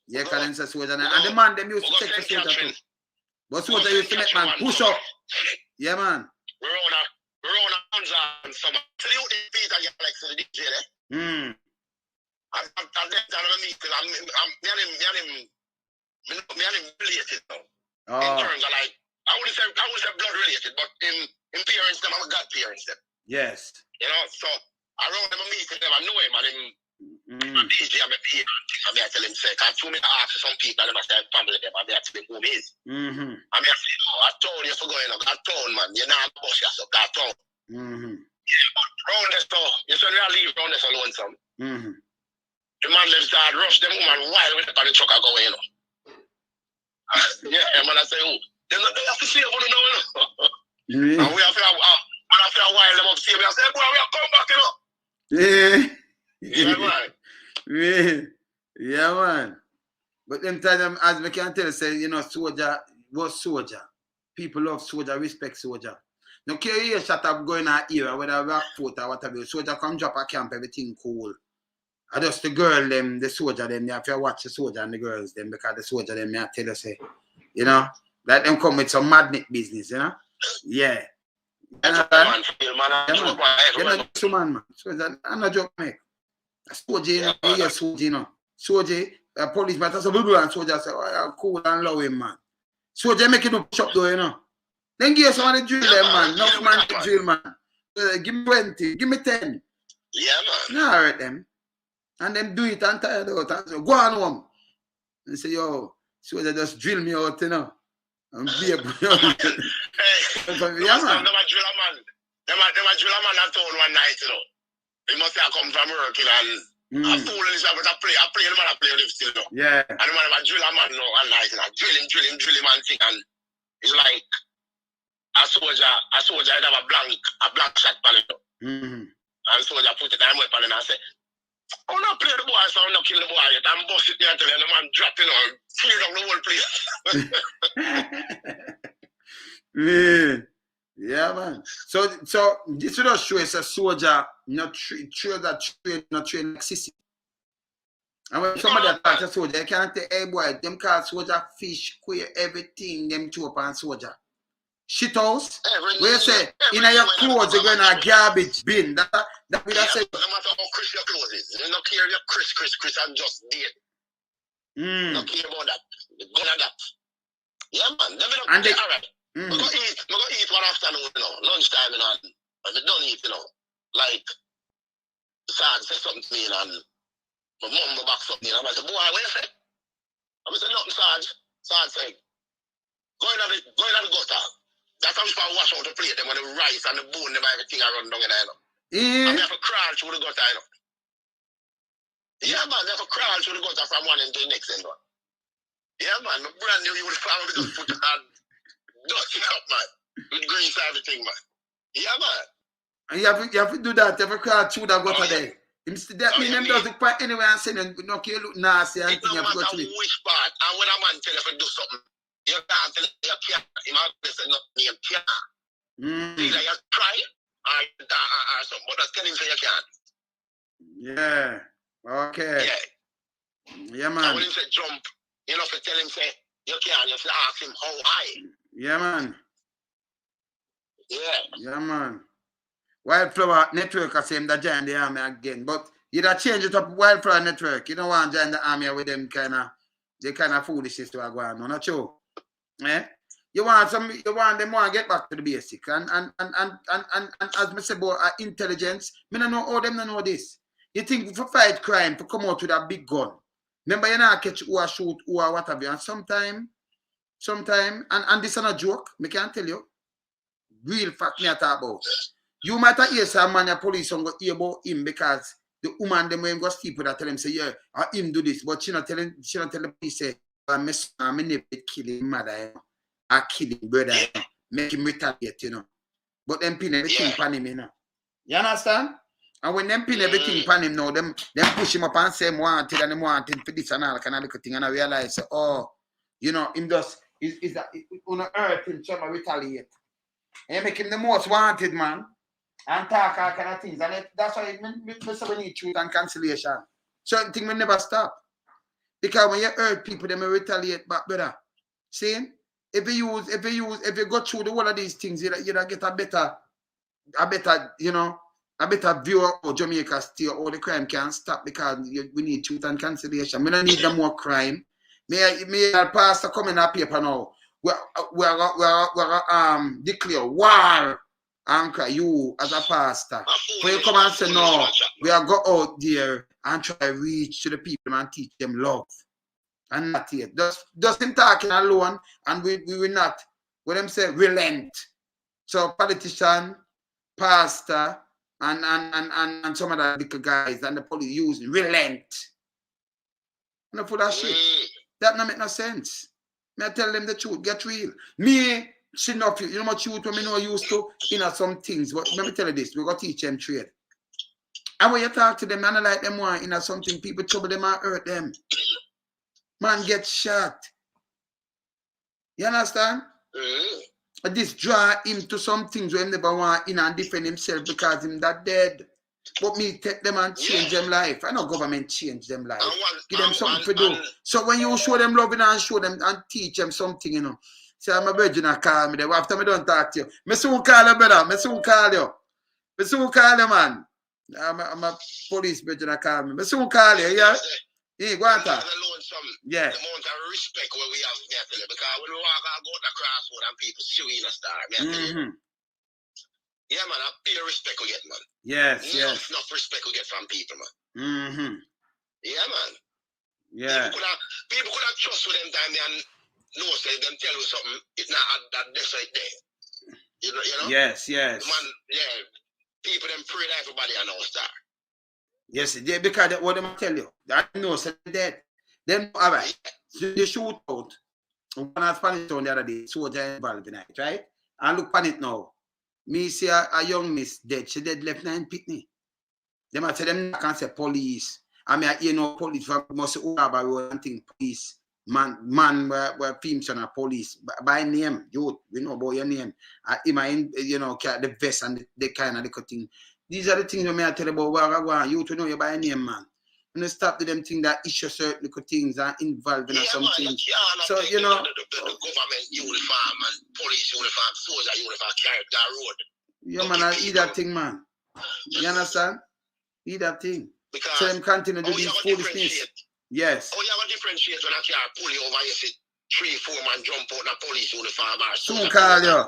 A: Yeah, because them say soldier. And the man, them used to take the soldier too. But soldier used to make man push up. Yeah, man.
B: We're on a hands on summer. So you beat and get like the DJ there. And then I'm meeting, me and him related now. In terms of like, I wouldn't say blood related, but in parents, them, I'm a godparents, them.
A: Yes.
B: You know, so around them, I meet them, I know him, and him, I'm DJ, I'm a peer, and I tell him, say, can't you me ask some people, and I say, family them, and I tell him who he is. And I say, oh, I told you for going, I told man, you're not boss yourself, I told. Yeah, but round this, so, you said, you leave round this alone, some. The man lives there, rush them woman wild with the truck I go in, you know. Yeah, man, I say, oh, they have to see it for the now, you know. And we have to after a while, them up see me, I say, boy, we have come back, you know.
A: Yeah, man. Yeah, man. But them tell them, as we can tell, say, you know, soldier was soldier. People love soldier, respect soldier. No care you shut up going out era, whether Rockfort or whatever, soldier come drop a camp, everything cool. I just the girl them, the soldier them, they have to watch the soldier and the girls them, because the soldier them, I tell you, say, you know, let them come with some magnet business, you know? Yeah. Man. So I'm not joke, mate. A soldier, you know, soldier, you know. Soldier, a policeman, that's a bubble, and soldier say, oh, cool and love him, man. Soldier make it up shop though, you know. Then give us one to drill them, man. Enough man to drill, man. Give me 20, give me 10.
B: Yeah, man.
A: Nah, alright, them. And them do it and tired out and say, go on home. And say, yo, so they just drill me out, you know. And be a
B: hey, yeah, man. Them a drill a man. Them a drill a man at town one night, you know. He must have come from work, you know, and I fool in this, but I play the man, I play with him still now.
A: Yeah.
B: And the man, I drill a man now, and night, and I drill him, and thing, and it's like a soldier had have a blank shot pan it. And soldier put it on weapon and I say, I'm not play the boy, so I'm not kill the boy yet. I'm bust it there until the man drop, clear down the whole
A: Yeah.
B: place.
A: Yeah, man. So this would show us a soldier not train like sissy. And when somebody attacks a soldier, you can't say, hey boy, them call soldier fish, queer, everything, them two upon soldier. Shit house. Where you say, in your clothes, you're going to a garbage bin. That we say.
B: No matter how crisp your clothes is, you don't care your crisp and just dead. No care about that. You're gonna that. Yeah, man. All right. I'm going to eat one afternoon, lunchtime, and I don't eat, like, Sarge said something to me, and my mum go back something, and I said, boy, what you say? I said, nothing, Sarge. Sarge said, go in at the gutter. That's how I wash out the plate, them with the rice and the bone, them everything I run down in there, And they have to crawl through the gutter, Yeah, man, they have to crawl through the gutter from one end to the next end, Yeah, man, the brand new uniform, we just put on. Dust it up, man. With grease everything, man. Yeah, man.
A: And you have to do that. You have to crawl through that gutter there. That mean them doesn't quite anywhere and say, no, you look nasty and thing.
B: It don't matter which part. And when a man tell you to do something, you can't tell you can't. He might say nothing, you can't. Either you try or something, but tell him say you can't.
A: Yeah. Okay. Yeah, man.
B: And when he say jump, you know, to tell him say you can't, you have to ask him how high.
A: Yeah, man.
B: Yeah.
A: Yeah, man. Wildflower Network, I say him that join the army again. But you da change it up Wildflower Network. You don't want to join the army with them kind of foolishness to go on. No, not true. You want them want to get back to the basic. And as I said about intelligence, I don't know how them don't know this. You think for fight crime, to come out with a big gun. Remember, you not catch who or shoot who or what have you. And sometime, and this is not a joke, I can tell you. Real fact me I talk about. You might hear some man a police and go hear about him because the woman them when go sleep with her tell him say, yeah, him do this, but she not tell the police say, I'm never kill him mother, I kill him brother, make him retaliate, But them pin everything pan him, You understand? And when them pin everything pan him now, them push him up and say wanted and them wanted for this and all kind of little thing, and I realize say, him just is that on the earth him trying to retaliate. And make him the most wanted man. And talk all kind of things. And that's why we need truth and conciliation. Certain things will never stop. Because when you hurt people, they may retaliate back, brother. See? If you go through the whole of these things, you get a better view of Jamaica still, all the crime can't stop because we need truth and conciliation. We don't need no more crime. Me a pastor come in a paper now. We're declare war. Anchor, you as a pastor. So you come and say, no, we are go out there and try to reach to the people and teach them love. And not yet. Just him talking alone, and we will not, what them say, relent. So politician, pastor, and some of the little guys and the police use relent. No full of shit. That don't make no sense. Me I tell them the truth, get real. Me, shouldn't have, you know what truth when me know used to, some things. But let me tell you this, we got to teach them trade. And when you talk to them, man, like them one, something, people trouble them and hurt them. Man get shot. You understand? This draw him to some things where he never want in and defend himself because him that dead. But me take them and change them life. I know government change them life. Give them something to do. So when you show them loving and show them and teach them something, say I'm a virgin and call me there. After me don't talk to you. Me soon call you, brother. Me soon call you. Me soon call you, man. I'm a police virgin and call me. Me soon call you, yeah? Yeah, go on, talk. Yeah.
B: The amount of respect where we have there, because when we walk and go to the crossroad and people see we in a star, yeah, man, I pay respect we get, man.
A: Yes.
B: Enough respect we get from people, man. Yeah, man.
A: Yeah.
B: People could have trust with them time and know say them tell you something, it's not that this right there. You know?
A: Yes.
B: Man, yeah. People them pray that everybody are no star.
A: Yes, they, because what them tell you, I know so they're dead. Then all right, so they shoot out. One at Spanish Town the other day, soldier involved in it, right? And look on it now. Me see a young miss dead. She dead left 9 pitney. Them I tell them I can't say police. I mean, you know, police from must over road and think police. Man were films on a police by name. You know about your name. You know, the vest and the kind of the thing. These are the things that I tell about where I go. You to know you by name, man. And stop to them things that issue certain little things and involved in some things. So, you know.
B: The government uniform and police uniform, soldier uniform carry that road.
A: Yeah, man, I eat that thing, man. You understand? Eat that thing. Because so them continue to do these foolishness. Yes.
B: Oh, you have a differentiate when I can't pull you over here, 3-4 man jump out in a police uniform or
A: soon call you.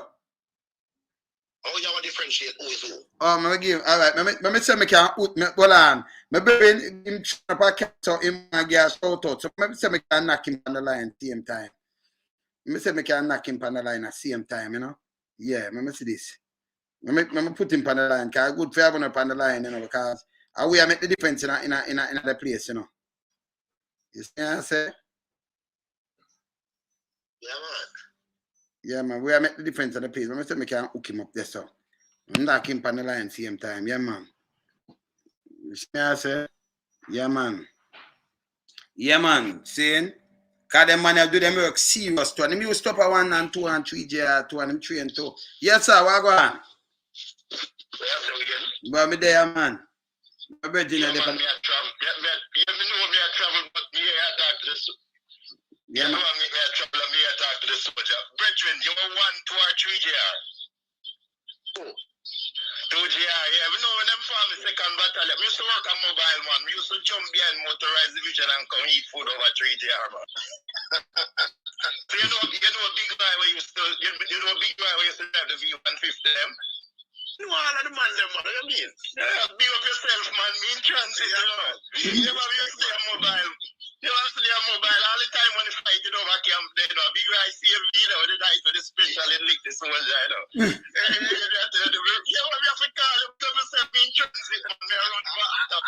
B: Oh, you have a differentiate who is who?
A: Oh, me give. All right, me say me can put me hold on. Me bring him up a cat so him and get shout out. So me say me can knock him on the line same time. Me say me can knock him on the line at same time, you know. Yeah, me see this. Me put him on the line because good for having up on the line, you know, because we make the difference in the place, you know. You see what I say?
B: Yeah, man.
A: Yeah, man. We make the difference in the place. I say me can hook him up there, so. I'm knock him on the line same time. Yeah, man. You see what I say? Yeah, man. Yeah, man. Saying? Because them man do them work serious too. And them used to stop at 1 and 2 and 3 JR2 and them 3 and 2. Yes, sir. What go on? But me there, man. My brethren are there.
B: You know me I travel, but me I talk to the
A: yeah, man.
B: Me I travel and me I talk to the soldier. Brethren, you were 1, 2 or 3 JR. 2 JR, yeah. We know when them form the 2nd battalion. We used to work on mobile, man. We used to jump behind motorized division and come eat food over 3 JR, man. So you know a big guy where you used to, you know a big guy where you used to drive the V150 them? You know all of the man them, man. What do you mean? Yeah, big up yourself, man. Me in transit, you know. You never used to a mobile. You have to a mobile all the time when you fight it over camp, you know. Big guy CMV, you know, the night with the special in lick this soldier, you know. You have to call him to yourself in transit, man. Me run fast.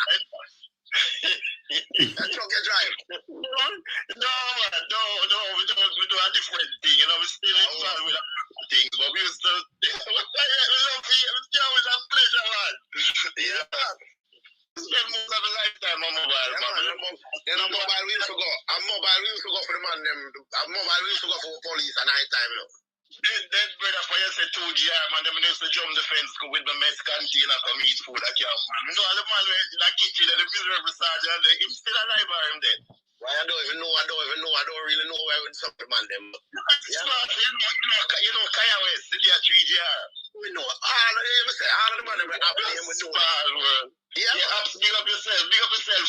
B: That's okay, drive. No, man, no, we do a different thing, you know. We still involved with things, but we used to. We love you. It's a pleasure, man. Yeah. Spend most of the lifetime on mobile, man. You know, mobile we used to go. We used to go for the man. Mobile we used to go for police at night time, you know. That brother for you say 2 GR, man, them used to jump the fence with the mess canteen and come eat food at camp, man. You know, all the man in the kitchen, the miserable sergeant, him still alive or him dead? Why I don't even know. I don't really know where with some man them. Yeah. You know, Kaya West, they are 3 GR. We know all of the man them are happening, we know. Yeah, big up yourself, big up anyway,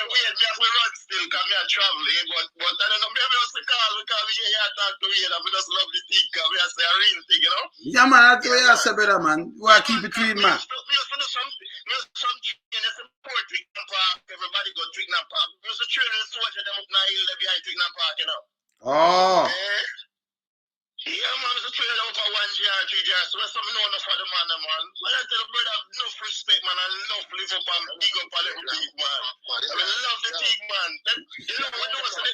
B: we have to run still, because we are traveling, but I don't know, maybe we also call, because we here talk to you, and we just love the thing, because we have to say a real thing, you know? Yeah, man, that's what you say, brother, man. We have to keep it clean, man. We used to do some training, some poor Twickenham Park, everybody go Twickenham Park. We used to train the soldier them up in the hill behind Twickenham Park, you know? Oh. Yeah, man, it's a train out for 1 GR, 3 GR, so that's something know enough for the man, man. When I tell the brother, enough respect, man, I love live up and big up a little thing, man. I love the thing, man. You know what I say?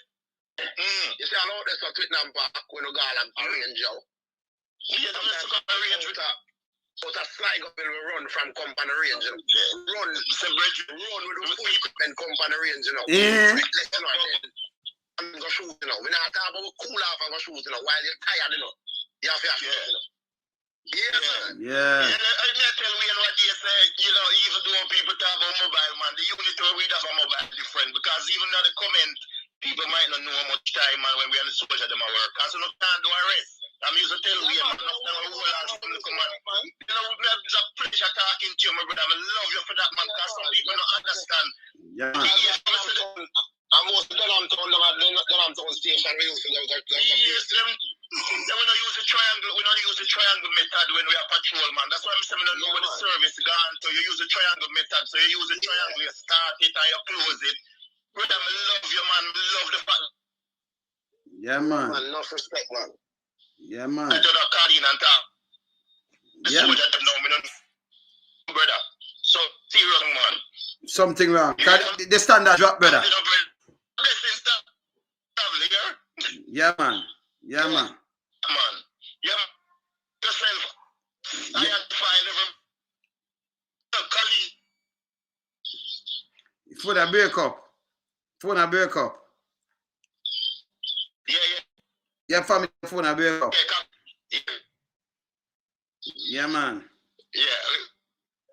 B: You see, I know there's a Twickenham Park when you go and arrange you. Yeah, there's a arrange with that. But a slide up will run from company range, you know. Run with the full equipment company range, you know. Yeah. I'm going to shoot, you know. We're not talking about cool off and go shoot, you know, while you're tired, you know. You have to shoot, you know. Yeah. I tell you what they say, you know, even though people talk about mobile, man, the unit where we have a mobile different, because even though the comment, people might not know how much time, man, when we are in the soldier, them at work, because we can't do a rest. I'm used to tell you, man, enough time we hold on to them, man. You know, it's a pleasure talking to you, my brother. I love you for that, man, because some people don't understand. Yeah. And most of them town station we used to go. Yes, them we don't use the triangle. We don't use the triangle method when we are patrol, man. That's why I'm saying we don't know where the service gone to. You use the triangle method, so you use the triangle, you start it and you close it. Brother, I love you, man. I love the fact. Yeah, man. Man, enough respect, man. Yeah, man. I don't call in and talk. Yeah. Brother. So serious, man.
A: Something wrong. The standard drop, brother. Yeah, man. Yeah, man.
B: Man. Yeah, yourself. I had to find every colleague.
A: For the breakup. For the breakup.
B: Yeah.
A: Your family phone a breakup.
B: Yeah.
A: Yeah, man.
B: Yeah.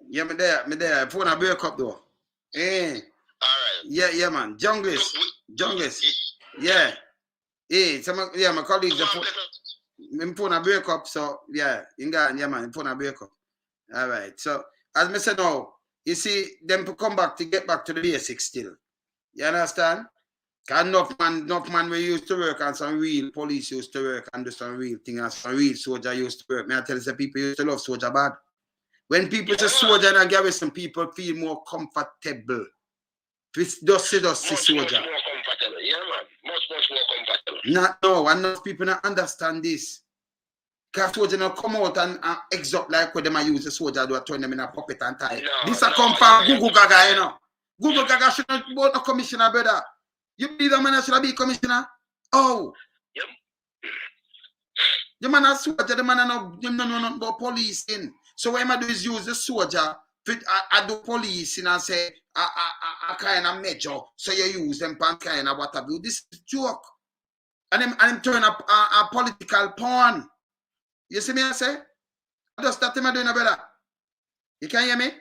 A: Yeah, me there. Phone a breakup though. Eh.
B: Alright.
A: Yeah, man. Junglist. Yeah. My colleagues my phone a breakup, so yeah, yeah, man, phone a breakup. Alright. So as me say now, you see, them to come back to get back to the basics still. You understand? Cause enough man we used to work and some real police used to work and do some real thing and some real soldier used to work. May I tell you, some people used to love soldier bad. When people say soldier and garrison, people feel more comfortable. Just see soldier.
B: Much more comfortable. Yeah, man. Much more comfortable.
A: Not no, and enough people not understand this. Because soldier not come out and exalt like when them I use the soldier do turn them in a puppet and tie. This a come from Google Gaga, you know. Google Gaga should not be a commissioner, brother. You believe the man should be commissioner? Oh.
B: Yep.
A: The man a soldier, the man no know about policing. So what I do is use the soldier I do policing and say a kind of measure. So you use them for kind of what I do. This is a joke. And them turn up a political pawn. You see me I say? I just start him doing a better. You can hear me?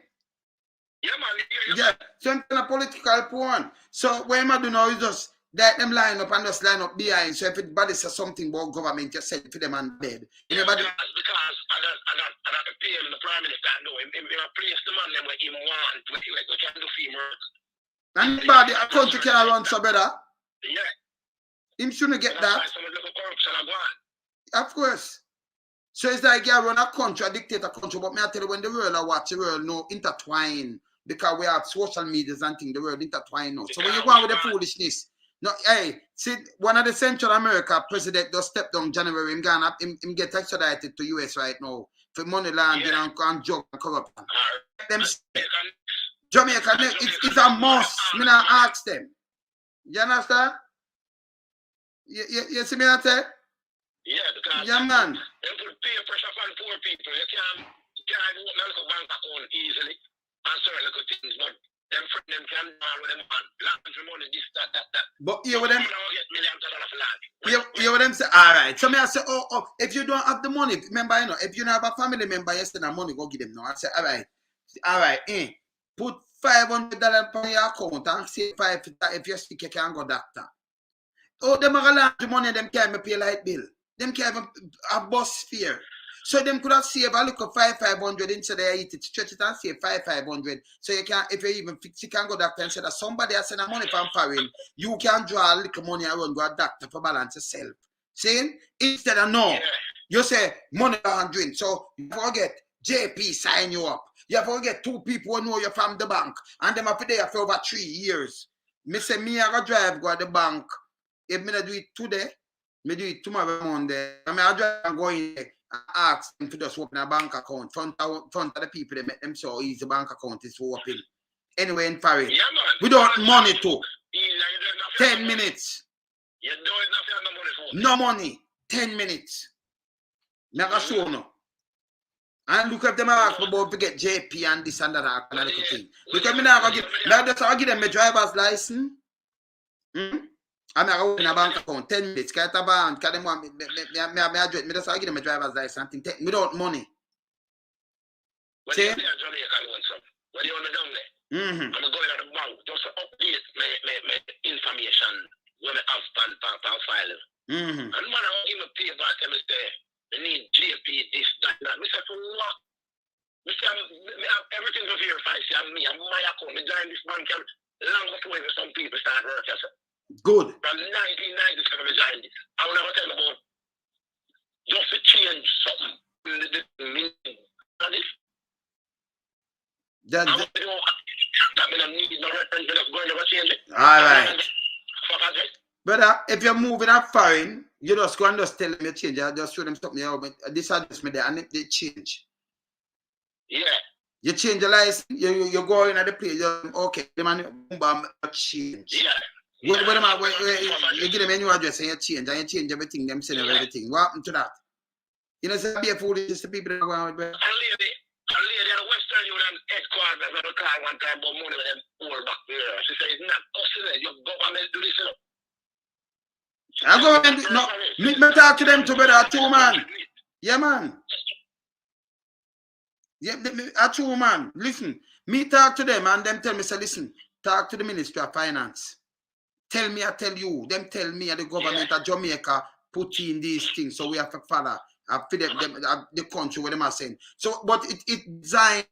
B: Yeah, man.
A: Yeah, some kind of political porn. So what am I doing now is just let them line up and just line up behind. So if anybody says something about government, just send for them on bed.
B: Anybody? Because I got to pay him, the Prime Minister, I know him place the man where he want, we can do film work.
A: And anybody, a country can run so better.
B: Yeah.
A: Him shouldn't get that.
B: Some of the corruption I want.
A: Of course. So it's like you run a country, a dictator country, but me I tell you when the world I watch, the world no intertwine. Because we have social medias and things, the world intertwine now. So when you go on with the foolishness, no, hey, see, one of the Central America president just stepped down January in Ghana, him get extradited to US right now for money laundering and drug and corruption. Them Jamaica, it's a must. Me not ask them. You understand? You see me that say?
B: Yeah, because
A: yeah, man.
B: They put peer pressure on poor people. You can't open a bank account easily. And certain little things, but them friends them can all with them on land for money, this, that.
A: But you with them
B: get millions of dollars for land.
A: You with them say, all right. So me I say, oh, if you don't have the money, remember, you know, if you don't have a family member, you send the money, go give them now. I say, all right, put $500 on your account and say if you're sick, you can go doctor. Oh, them are large money, them can't pay light bill. Them can't have a bus fare. So them could have saved a little 500 instead of eat it, stretch it and save 500. So you can, if you even fix, you can go doctor and say that somebody has sent money from foreign, you can draw a little money around, go a doctor for balance yourself. See? Instead of no, you say money laundering. So you forget JP sign you up. You forget 2 people who know you from the bank, and them have been there for over 3 years. Me say me I go drive go to the bank. If me not do it today, me do it tomorrow Monday. I mean I drive and go in there. I ask them to just open a bank account. Front of the people, they make them so easy bank account is open. Anyway, in Paris. Yeah, without money too. 10 minutes.
B: You do it nothing,
A: no money. 10 minutes. Never show no. And look at them ask about to get JP and this and that and little thing. Because me now give them my driver's license. I'm not going to a bank account 10 minutes. Because the bank, because them want me just give them a driver's license and take without money.
B: See? When you're on the down there, I'm going to the bank just to update my information when I have file. And man, I won't give me paper and say, I need JP, this, that. I say, for what? I say, everything to verify. See, me, I'm my account. I join this bank long before some people start working.
A: Good.
B: From 1997, I joined it. I will never tell about just to change something.
A: All right. Brother, if you're moving up foreign, you just go and just tell them you change. I just show them something. This address me there and they change.
B: Yeah.
A: You change the license, you go in at the place, okay, the man change.
B: Yeah.
A: You give them a new address and you change everything, them send everything. What happened to that? You know, it's a be a foolish, just the people that go out with.
B: A lady at the Western Union headquarters at the car one time about money with them all back there. She said, it's not us, your government do this.
A: I go no, me talk to them to better two man. Yeah, man. Yeah, a true man. Listen, me talk to them and them tell me, say, listen, talk to the Ministry of Finance. Tell me, I tell you. Them tell me the government of Jamaica put in these things, so we have to follow. I feed them the country where them are saying. So, but it designed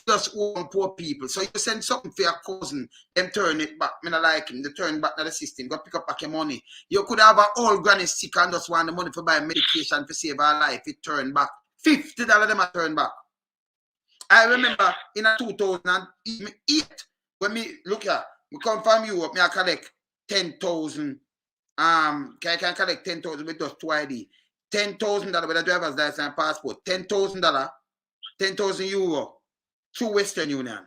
A: just one poor people. So you send something for your cousin, them turn it back. Me not like him. They turn back to the system. Go pick up back your money. You could have an old granny sick and just want the money for buy medication to save her life. It turned back. $50 them are turned back. I remember in 2008 when me look at we come from Europe, me I collect 10,000. Can collect 10,000 with just 2 ID. $10,000 with a driver's license and passport. $10,000, 10,000 euro through Western Union.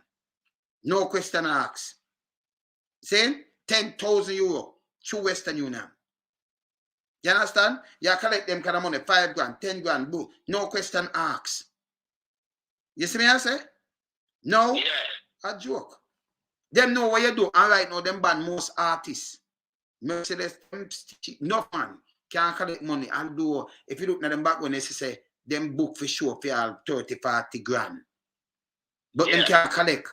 A: No question asked. Saying 10,000 euro through Western Union. You understand? You collect them kind of money, 5 grand, 10 grand, boo. No question asked. You see me I say? No, a joke. Them know what you do. And right now, them ban most artists. Mercedes, no man can't collect money and do. If you look at them back when they say, them book for sure for all 30, 40 grand. But them can't collect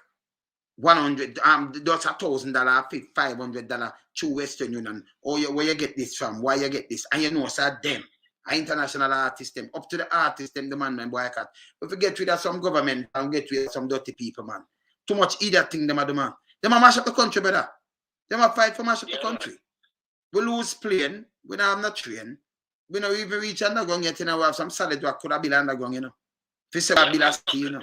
A: 100, that's $1,000, $500 to Western Union. Or where you get this from? Why you get this? And you know, so them. International artists, them up to the artists, them the man boycott. If we get rid of some government and get rid of some dirty people, man. Too much idiot thing, them are the man. Them are mash up the country, brother. Them are fight for mash up the country. We lose plane, we don't have no train. We don't even reach underground yet, you know, we have some solid rock could have been underground, you know. If you say you know.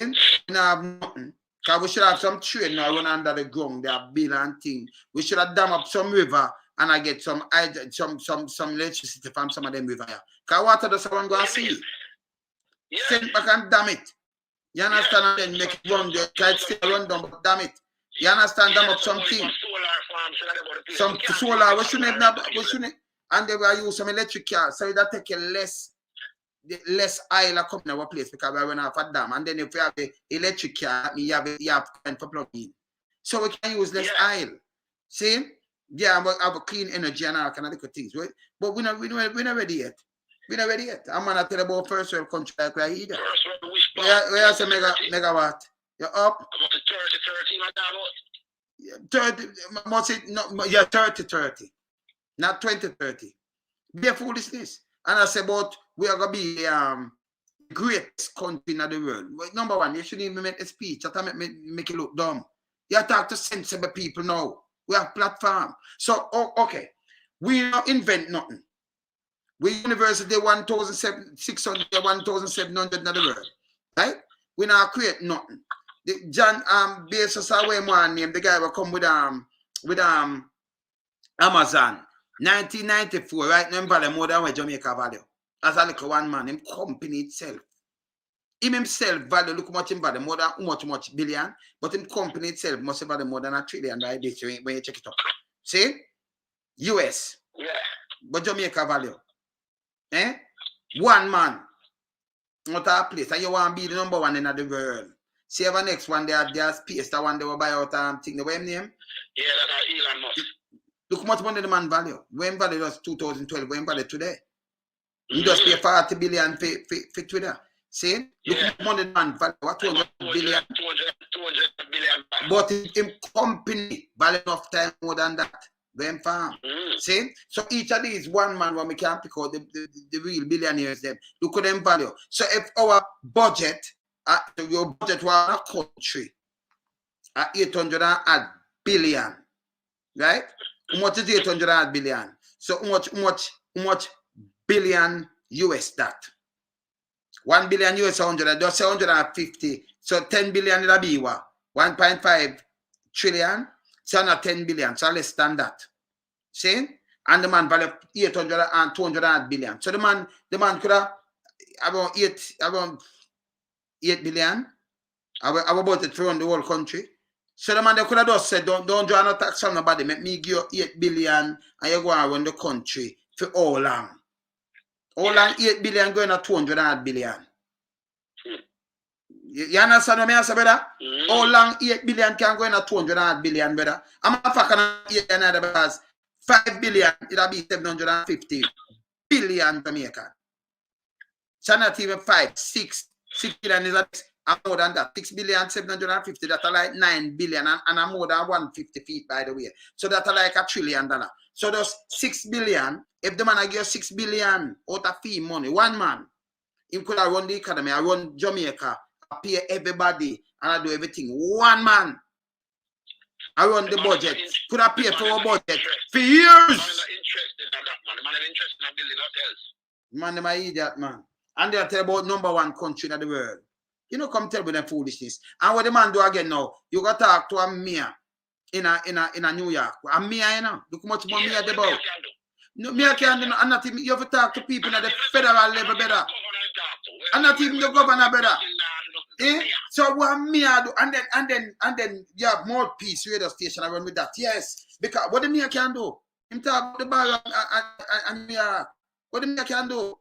A: We don't have nothing. Because we should have some train now run under the ground, they have bill and thing. We should have dam up some river and I get some electricity from some of them river here. Because water does someone go and see it. Send back and damn it. You understand? And then make it run there. Try to stay run down, but damn it. You understand? Dam up something. Some solar, we shouldn't have, and they will use some electric car, so that take a less oil come in our place because we run off a dam. And then if we have the electric car, you have current for plug in. So we can use less oil. See? Yeah, we have a clean energy and all kind of things. But we're not ready yet. We're not ready yet. I'm gonna tell you about first world country like we're either. Where say megawatt? You're up? About 30, must it no, yeah, 30. Not 2030. Be a foolishness. And I say about we are gonna be the greatest country in the world. Number one, you shouldn't even make a speech. That make it look dumb. You talk to sensible people now. We have platform. So okay. We don't invent nothing. We university 1,600, 1,700 in the world. Right? We not create nothing. The John Bezos away one name, the guy will come with Amazon. 1994, right? No value more than what Jamaica value. As a little one man, him company itself. Himself value, look how much him value, more than much billion, but him company itself must have value more than $1 trillion, right? This when you check it up. See? US. Yeah. But Jamaica value. One man. Not a place. And you want to be the number one in the world. See the next one, they are space, the one they will buy out thing. The name?
B: Yeah, that's Elon Musk.
A: Look how much money the man value. When value was 2012, when value today? You just pay 40 billion for Twitter. See? Look how much money the man value. What 200 billion?
B: 200 billion.
A: But in company value enough time more than that. Them farm. See? So each of these one man when we can pick out the real billionaires them. Look at them value. So if our budget, your budget was a country at 800 billion, right? How much is 800 billion? So how much billion US that? 1 billion US 100, just 150. So 10 billion it'll be what? 1.5 trillion. So not 10 billion, so less than that. See? And the man value 800 and 200 billion. So the man could have around 8 billion. How about it to run the whole country? So the man they could have just said, don't draw no tax from nobody, make me give you 8 billion and you go and run the country for how long? How long 8 billion going to 200 billion? You understand what I say, brother? How long 8 billion can go in a 200 billion, brother? I'm a fucking another because 5 billion, it'll be 750 billion Jamaican. So not even 5, 6 billion is more than that. 6 billion, 750, that's like 9 billion and more than 150 feet, by the way. So that's like $1 trillion. So those 6 billion, if the man I give 6 billion out of fee money, one man, he could have run the economy, I run Jamaica, I pay everybody, and I do everything. One man, I run the budget. Could I pay for a budget for years? Man, not interested in that, man. Man, not interested in building hotels. Man, them are idiot, man. And they tell about #1 country in the world. You know, come tell me them foolishness. And what the man do again now? You got to talk to a mayor in a New York. A mayor, you know. Look how much more mayor they about. No, mayor can't do and not even, you have to talk to people at the federal level better. And not even the governor better. Eh? So what mayor do? And then you have mouthpiece radio station around with that. Yes. Because what the mayor can do? Him talk about the bar and mayor. What the mayor can do?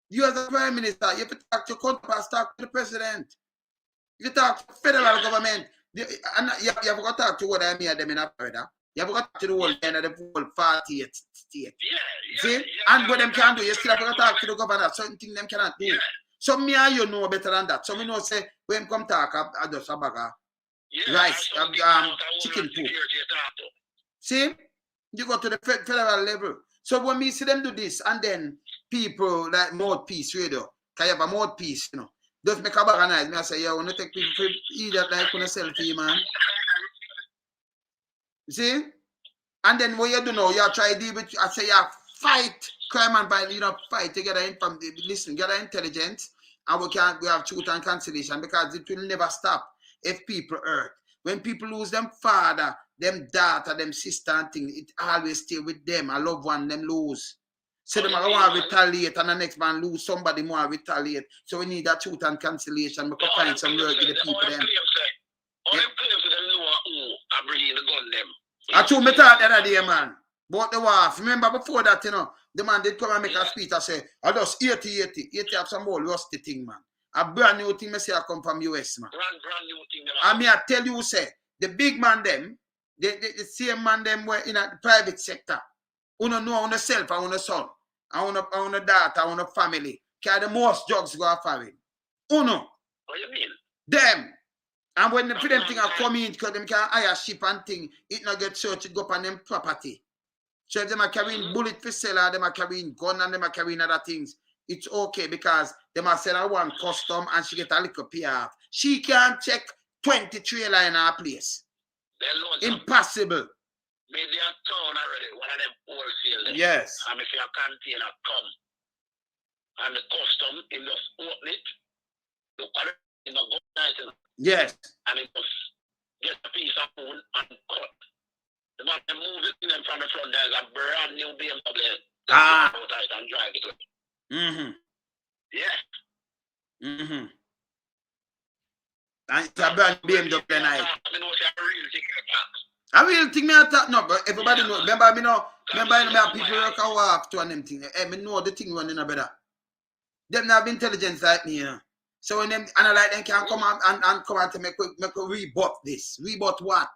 A: You as a prime minister, you have to talk to your counterparts, talk to the president. You talk to the federal government. And you have to talk to what I mean them in a further. You have to talk to the whole end of the whole 48 state. See? And what them can do, you still have to talk to the governor. Certain things them cannot do. Yeah. So me and you know better than that. So me know say when come talk, I just a bag of rice, chicken poop. See? You go to the federal level. So when me see them do this, and then people like mouthpiece radio, can you have a mouthpiece, you know? Just make a bag of nice. Me I say, yeah, I want to take people for eat that like on a selfie, man. You see? And then what you do now, you try to deal with, I say, you fight crime and violence, you know, fight together, listen, gather intelligence, and we have truth and conciliation because it will never stop if people hurt. When people lose them father, them daughter, them sister and things, it always stay with them. A loved one, them lose. So them I want to retaliate and the next man lose somebody more retaliate. So we need that truth and conciliation. We can find some work with the people them. All them claims to them know who are bringing the gun them. I told me that the other day, man. But the wife, remember before that, you know, the man did come and make a speech and say, I just 80 have some more rusty thing, man. A brand new thing, I say I come from US, man. Brand new thing, man. I mean, I tell you, say, the big man them, the same man them were in a private sector. You know on yourself, I want a son, I want a daughter, I want a family. Carry the most drugs go foreign. You know. What you mean? Them. And when the them thing are coming, because them can hire ship and thing, it not get searched, it go up on them property. So if them are carrying bullet for seller, them are carrying gun and them are carrying other things, it's okay because them are seller one custom and she get a little PR. She can't check 20 trailer in her place. Impossible. Maybe a town already, one of them wholesale. Yes. And if your container come and the custom, it just open it, look at it, it not go nice. Yes. And it just get a piece of wood and cut. The man can move it in from the front, there's a brand new BMW. Ah. And drive it up. Mm-hmm. Yeah. Mm-hmm. And it's a brand new BMW night. I really think me attack no, but everybody know. Remember me know people work a walk to and them thing. Hey, me know the thing running a better. Them not have intelligence like me, you know. So when them analyze them can come and come and to make a rebut this. Rebut what?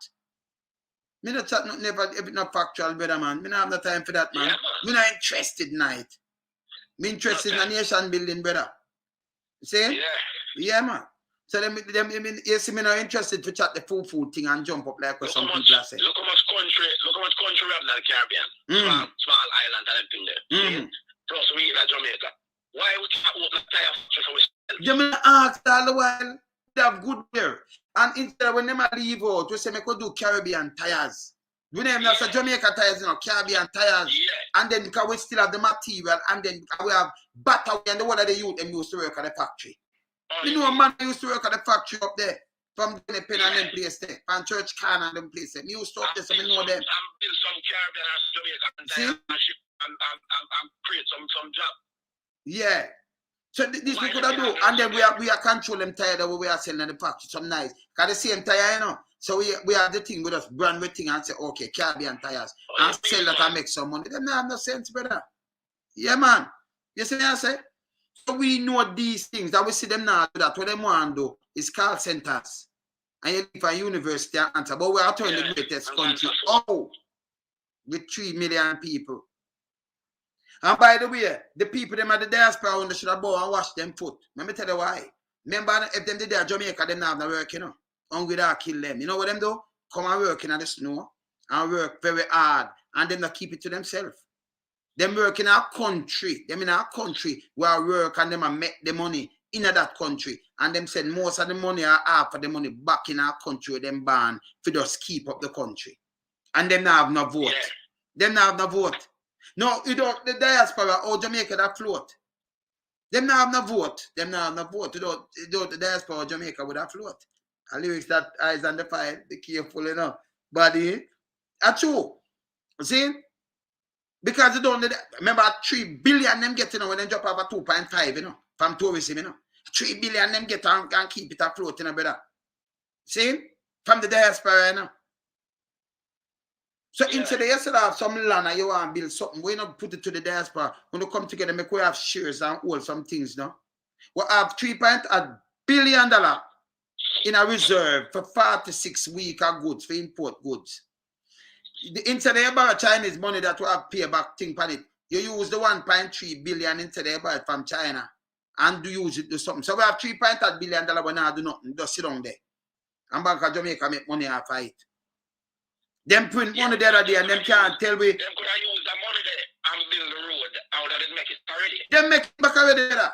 A: Me not chat never if not factual, brother man. Me not have no time for that, man. Yeah, me not interested in it. Me interested in a nation building, brother. See? Yeah. Yeah, man. So them you see me not interested to chat the food thing and jump up like what some people are saying. Look how much country we have in the Caribbean. Small island and everything there. Plus we in Jamaica. Why we can't open the tire factory for ourselves? Jamaica asked all the while. They have good there. And instead of when they leave out, we say we could do Caribbean tires. We name that Jamaica tires, you know, Caribbean tires. Yeah. And then because we still have the material and then we have battery and the one of the youth them used to work at the factory. You know a man used to work at the factory up there. From the pen and them place there. From Church Can and them place there. Me used to up there so we know them. And build some Caribbean and Jamaica and create some job. Yeah. So this we could have do, and then we are control them tire that we are selling in the factory, some nice. Cause the same tire, you know. So we have the thing with us, brand with thing and say, okay, Caribbean tires, and sell that and make some money. Them not have no sense, brother. Yeah, man. You see what I say? So we know these things that we see them now do that. What they want to do is call centers. And you live for university and answer. But we are turning the greatest country. Oh, with 3 million people. And by the way, the people them at the diaspora they should have go and wash them foot. Let me tell you why. Remember, if them did there Jamaica, them not have no work, you know. Hungry that kill them. You know what them do? Come and work in the snow and work very hard. And then they keep it to themselves. Them work in our country. Them in our country where work and them make the money in that country. And them send most of the money or half of the money back in our country with them ban to just keep up the country. And them not have no vote. Yeah. Them not have no vote. No, you don't, the diaspora or Jamaica that float. Them not have no vote. Them not have no vote. You don't the diaspora or Jamaica would have float. A lyrics that eyes on the fire, be careful, you know. Body, that's true. See? Because you don't remember 3 billion them get, you know, when they drop over 2.5, you know, from tourism, you know. 3 billion them get and keep it afloat, you know, brother. See? From the diaspora, you know. So instead of you have some land and you want to build something, we not put it to the diaspora. When you come together, make we have shares and hold some things, no? We have $3.8 billion in a reserve for 46 weeks of goods, for import goods. Instead of you borrow Chinese money that we have pay back thing on it, you use the 1.3 billion instead of you borrow it from China and do use it to something. So we have $3.8 billion but now do nothing, just sit down there. And Bank of Jamaica make money off of it. Them print money the other day and them can't tell me. Them could have used the money there and build the road out of it, make it already. Them make it back already there.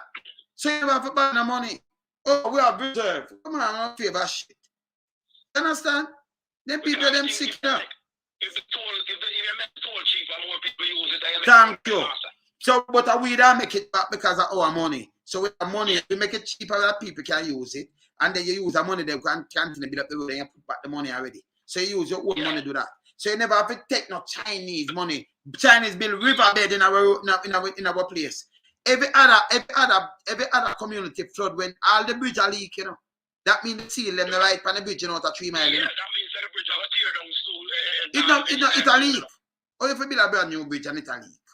A: So you have to buy the money. Oh, we have reserve. Come on, I'm not favor shit. You understand? Them people, them sick now. If you make the toll cheap and more people use it, thank you. So, but we don't make it back because of our money. So with the money, we make it cheaper that people can use it. And then you use the money, they can continue to build up the road and you put back the money already. So you use your own money to do that. So you never have to take no Chinese money. Chinese build riverbed in our place. Every other community flood when all the bridge are leak, you know. That means the seal them the right on the bridge, you know, to 3 miles. Yeah, that means that the bridge have a tear down soon. It's a leak. Or if you build a brand new bridge and it's a leak.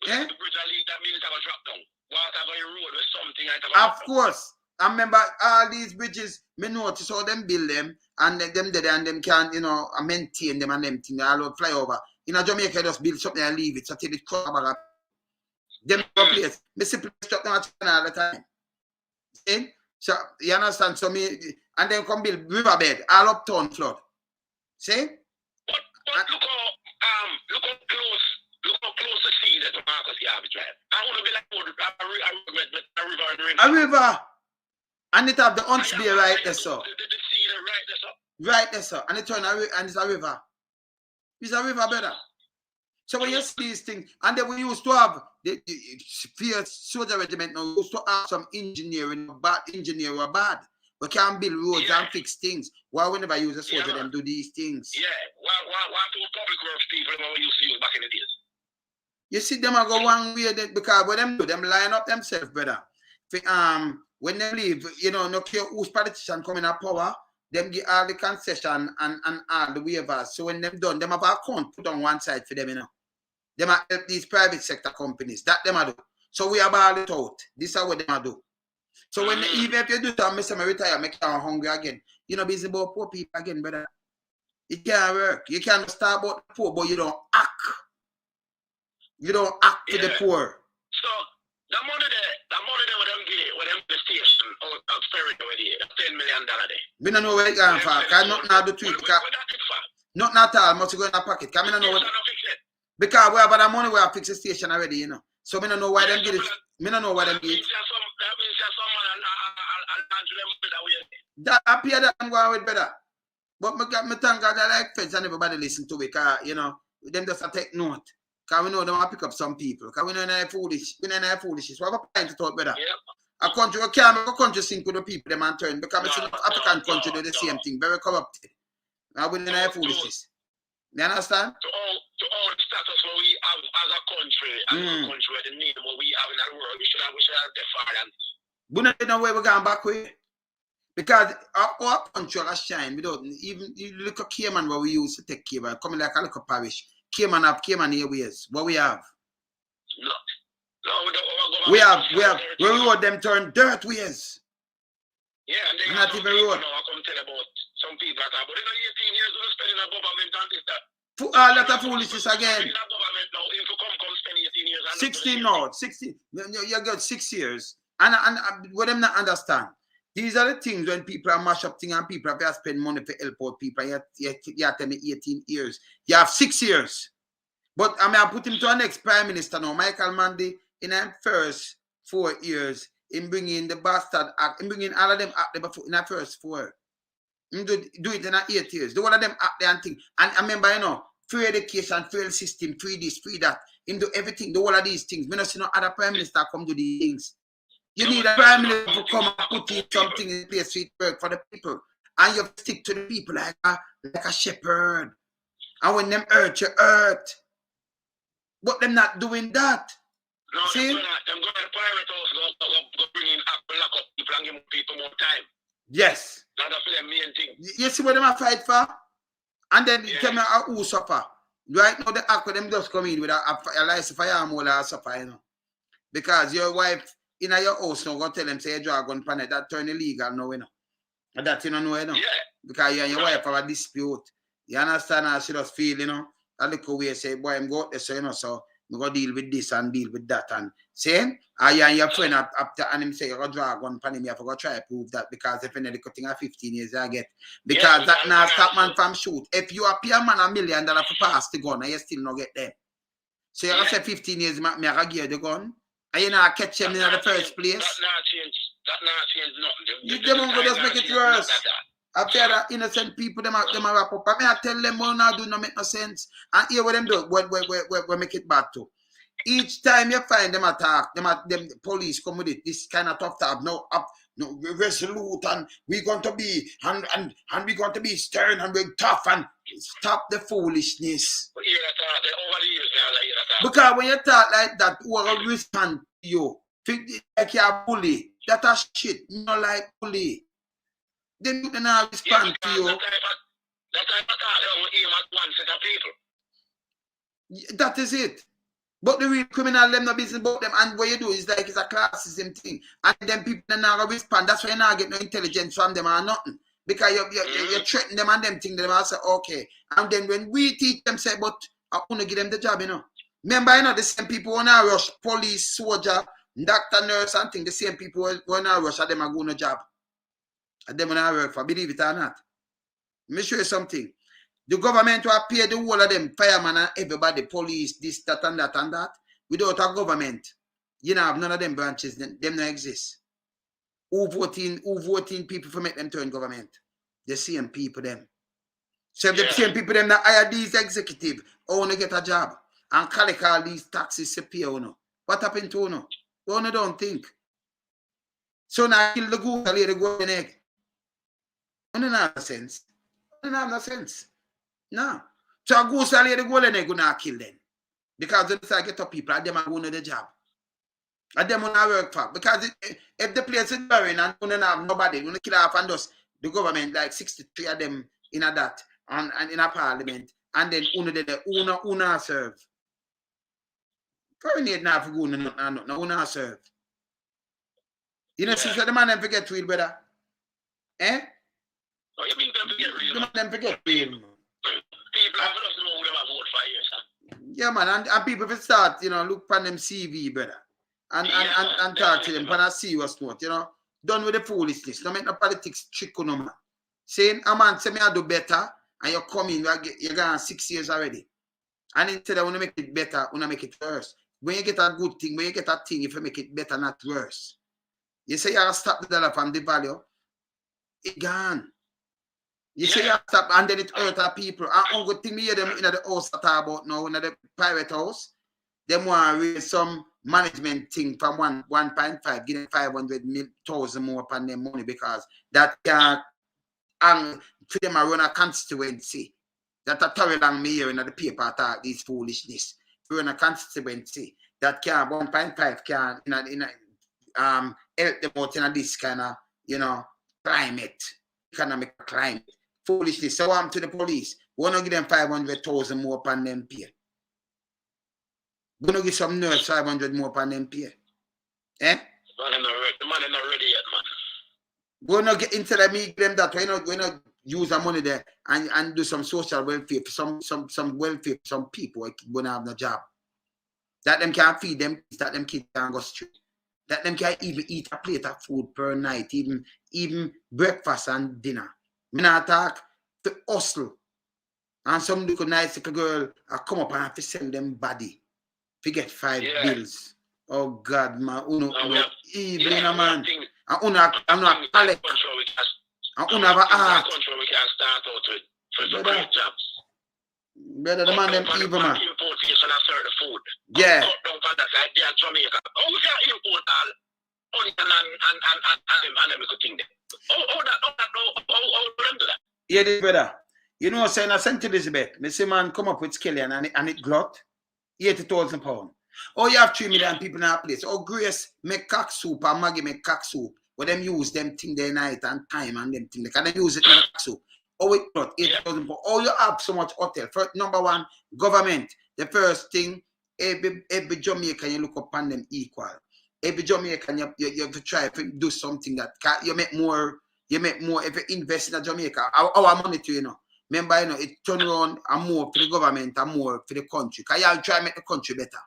A: Yeah? The bridge a leak, that means it's have a drop down. Water going road with something. Of course. I remember all these bridges, me notice how them build them and them there and them can, you know, maintain them and them thing, they all fly over. In Jamaica, just build something and leave it so till it cover. Them place. Me simply stop them at China all the time. See? So you understand? So me and then come build riverbed, all uptown flood. See? But look how close the sea that Marcus Garvey drive. I want to be like a river. And it have the Hunts Bay right there, so. The sea right there, so. Right there, so. And it turn and it's a river. It's a river, brother. So when you see these things, and then we used to have the soldier regiment now, we used to have some engineering, bad engineer were bad. We can't build roads and fix things. Why we never use a soldier them do these things? Yeah, why public works people when we used to use back in the days? You see them go one way because what them do, them line up themselves, brother. When they leave, you know, no care whose politician come in a power, them get all the concession and all the waivers. So when them done, them have a account put on one side for them, you know. Them are help these private sector companies. That them do. So we have all it out. This is what them do. So when even if you do something, I retire, make you hungry again. You know, busy about poor people again, brother. It can't work. You can't start about the poor, but you don't act. You don't act to the poor. So the money there with them the station out ferry over there, $10 million there. We don't know where it going for. Because nothing now do tweet. Not at all. Must go in a pocket. Because we don't know what. Because we have that money, we have fixed the station already, you know. So we don't know why them get it. We don't know why them get it. That appear that I'm going with better. But me thank God I like feds and everybody listen to it. Because, you know, them just take note. Because we know they want to pick up some people. Because we know they're foolish. We know they're foolish. So we have a point to talk better. Yeah. A country, we can't make a country sink with the people them and turn. Because it's an African country do the same thing. Very corrupted. And we know they're foolishness. You understand? To all the status where we have as a country
B: country and a country where the name what we have in the world, we should have the far and
A: we don't know where we're going back with. Because our country has shine without even you look at Cayman where we used to take Cayman, coming like a little parish. Cayman have Cayman Airways. What we have?
B: No,
A: we road them turn dirt ways.
B: Yeah, and they
A: not even road.
B: I come tell about some people that but they 18 years old spending a government and this that.
A: A lot of foolishness again.
B: Government now, if you come spend 18 years.
A: 16 now, 16. You got 6 years. And what them not understand. These are the things when people are mash up things and people have to spend money for help out people. You tell me 18 years. You have 6 years. But I mean, I put him to our next Prime Minister now, Michael Mandy, in the first 4 years, in bringing the Bastard Act, in bringing all of them act there in the first 4. Do it in 8 years. Do all of them act there and thing. And I remember, you know, free education, free system, free this, free that. Him do everything, do all of these things. We don't see no other Prime Minister come do these things. You need a Prime Minister to come and put in something in place to work for the people. And you stick to the people like a shepherd. And when them hurt, you hurt. But them not doing that.
B: No,
A: see?
B: Them going to the pirate house, go bring in lock up people and give people more time.
A: Yes.
B: That's the main thing.
A: You see what them are fight for? And then tell me who suffer. Right now, the act with them just come in with a license for your mole or suffer, you know. Because your wife in your house now go tell them say you draw a gun pan it, that turn illegal now, you know. And that you don't know, you know. Yeah. Because you and your wife have a dispute. You understand how she just feel, you know. A little way say, boy, I'm go out there, so you know, so I'm going to deal with this and deal with that. And saying, you and your friend after and him say you're going to draw a gun pan him, you have to try to prove that because if you're cutting at 15 years, I get. Because that now stop man from shoot. If you pay a man $1 million for pass the gun, and you still not get them. So you say 15 years, me I give you the gun. And you not catch him in the first place.
B: That not change nothing.
A: You don't just make it worse. After that innocent people, them wrap up. I tell them what not do no make no sense. And here what them do, what make it bad too. Each time you find them attack, them police come with it, this kind of tough talk, no resolute, and we're going to be and we're going to be stern and we're tough and stop the foolishness. Because when you talk like that, who will respond to you? Like you're a bully. That a shit. You don't like bully. Then you cannot respond to you. That is it. But the real criminal, them no business about them. And what you do is like it's a classism thing. And then people not respond. That's why you not get no intelligence from them or nothing. Because you threaten them and them think them and say, okay. And then when we teach them, say, but I want to give them the job, you know. Remember, you know, the same people who now rush police, soldier, doctor, nurse, and thing, the same people who now rush, and them are going to job. And them when I work for, believe it or not. Let me show you something. The government will pay the whole of them, fireman and everybody, police, this, that, and that, and that. Without a government, you know, have none of them branches, them don't exist. Who voting people for make them turn government? The same people, them. So if the same people, them that hire these executives, want to get a job and collect all these taxes to pay, you know. What happened to you, know? You don't think. So now kill the goose and lay the golden egg. It doesn't have no sense. It doesn't have no sense. No. So a goose and lay the golden egg will not kill them. Because they decide to get up people and them are going to the job. And them will not work for. Because if the place is burning and you don't have nobody, you kill off and just the government, like 63 of them in a that and in a parliament, and then una serve. Probably need not to go no serve. You know, since the man them forget real, brother. Eh?
B: Oh, you mean them forget real?
A: The man them forget real.
B: People have just know who them have voted for years, huh?
A: Yeah, man, and people will start, you know, look on them CV, brother. And talk to them, but I see what's not, you know. Done with the foolishness. Don't make no politics trick on no man. Saying a man say me I do better, and you come in, you're gone 6 years already. And instead of want to make it better, want to make it worse. When you get a good thing, when you get a thing, if you make it better, not worse. You say you have to stop the dollar from the value, it gone. You say you have to stop, and then it hurt our people. And good thing me hear them in the house that talk about now, in the private house, them want to raise some management thing from 1.5, give them 500,000 more upon their money because that can and for them I run a constituency. That a very long me here in the paper talk this foolishness. we're in a constituency that can 1.5 can help them out in this kind of, climate, economic climate. Foolishness. So I'm to the police. We're going to give them 500,000 more upon them pay. We're going to give some nurse 500 more upon them pay. Eh?
B: The money not ready yet, man.
A: We're not get into the meet them that we're not use the money there and do some social welfare for some welfare for some people who don't have no job. That them can't feed them, that them kids can't go straight. That them can't even eat a plate of food per night, even breakfast and dinner. Me not talk to hustle. And some little nice little girl come up and have to send them body to get 5 bills. Oh God, man, evil in a man. I'm not collect. I'm not have a heart.
B: We can start out with for some great jobs.
A: Better the man them evil, man.
B: Importation of certain food.
A: Yeah.
B: Cut down on that side there in Jamaica. Oh, we can import all onion and them little thing there. How them do that?
A: Yeah, this brother. You know, saying I St. Elizabeth, me say man come up with skillion and it glut 80,000 pounds. Oh, you have 3 million people in our place. Oh, Grace make cock soup and Maggie make cock soup. But them use them thing day night and time and them thing. They can use it in cock soup. Oh, it glut 80,000 pounds. Oh, you have so much hotel. First, number one, government. The first thing, every Jamaican you look upon them equal. Every Jamaican you have to try to do something that you make more if you invest in Jamaica. Our money to remember, it turn around and more for the government and more for the country. Because y'all try to make the country better.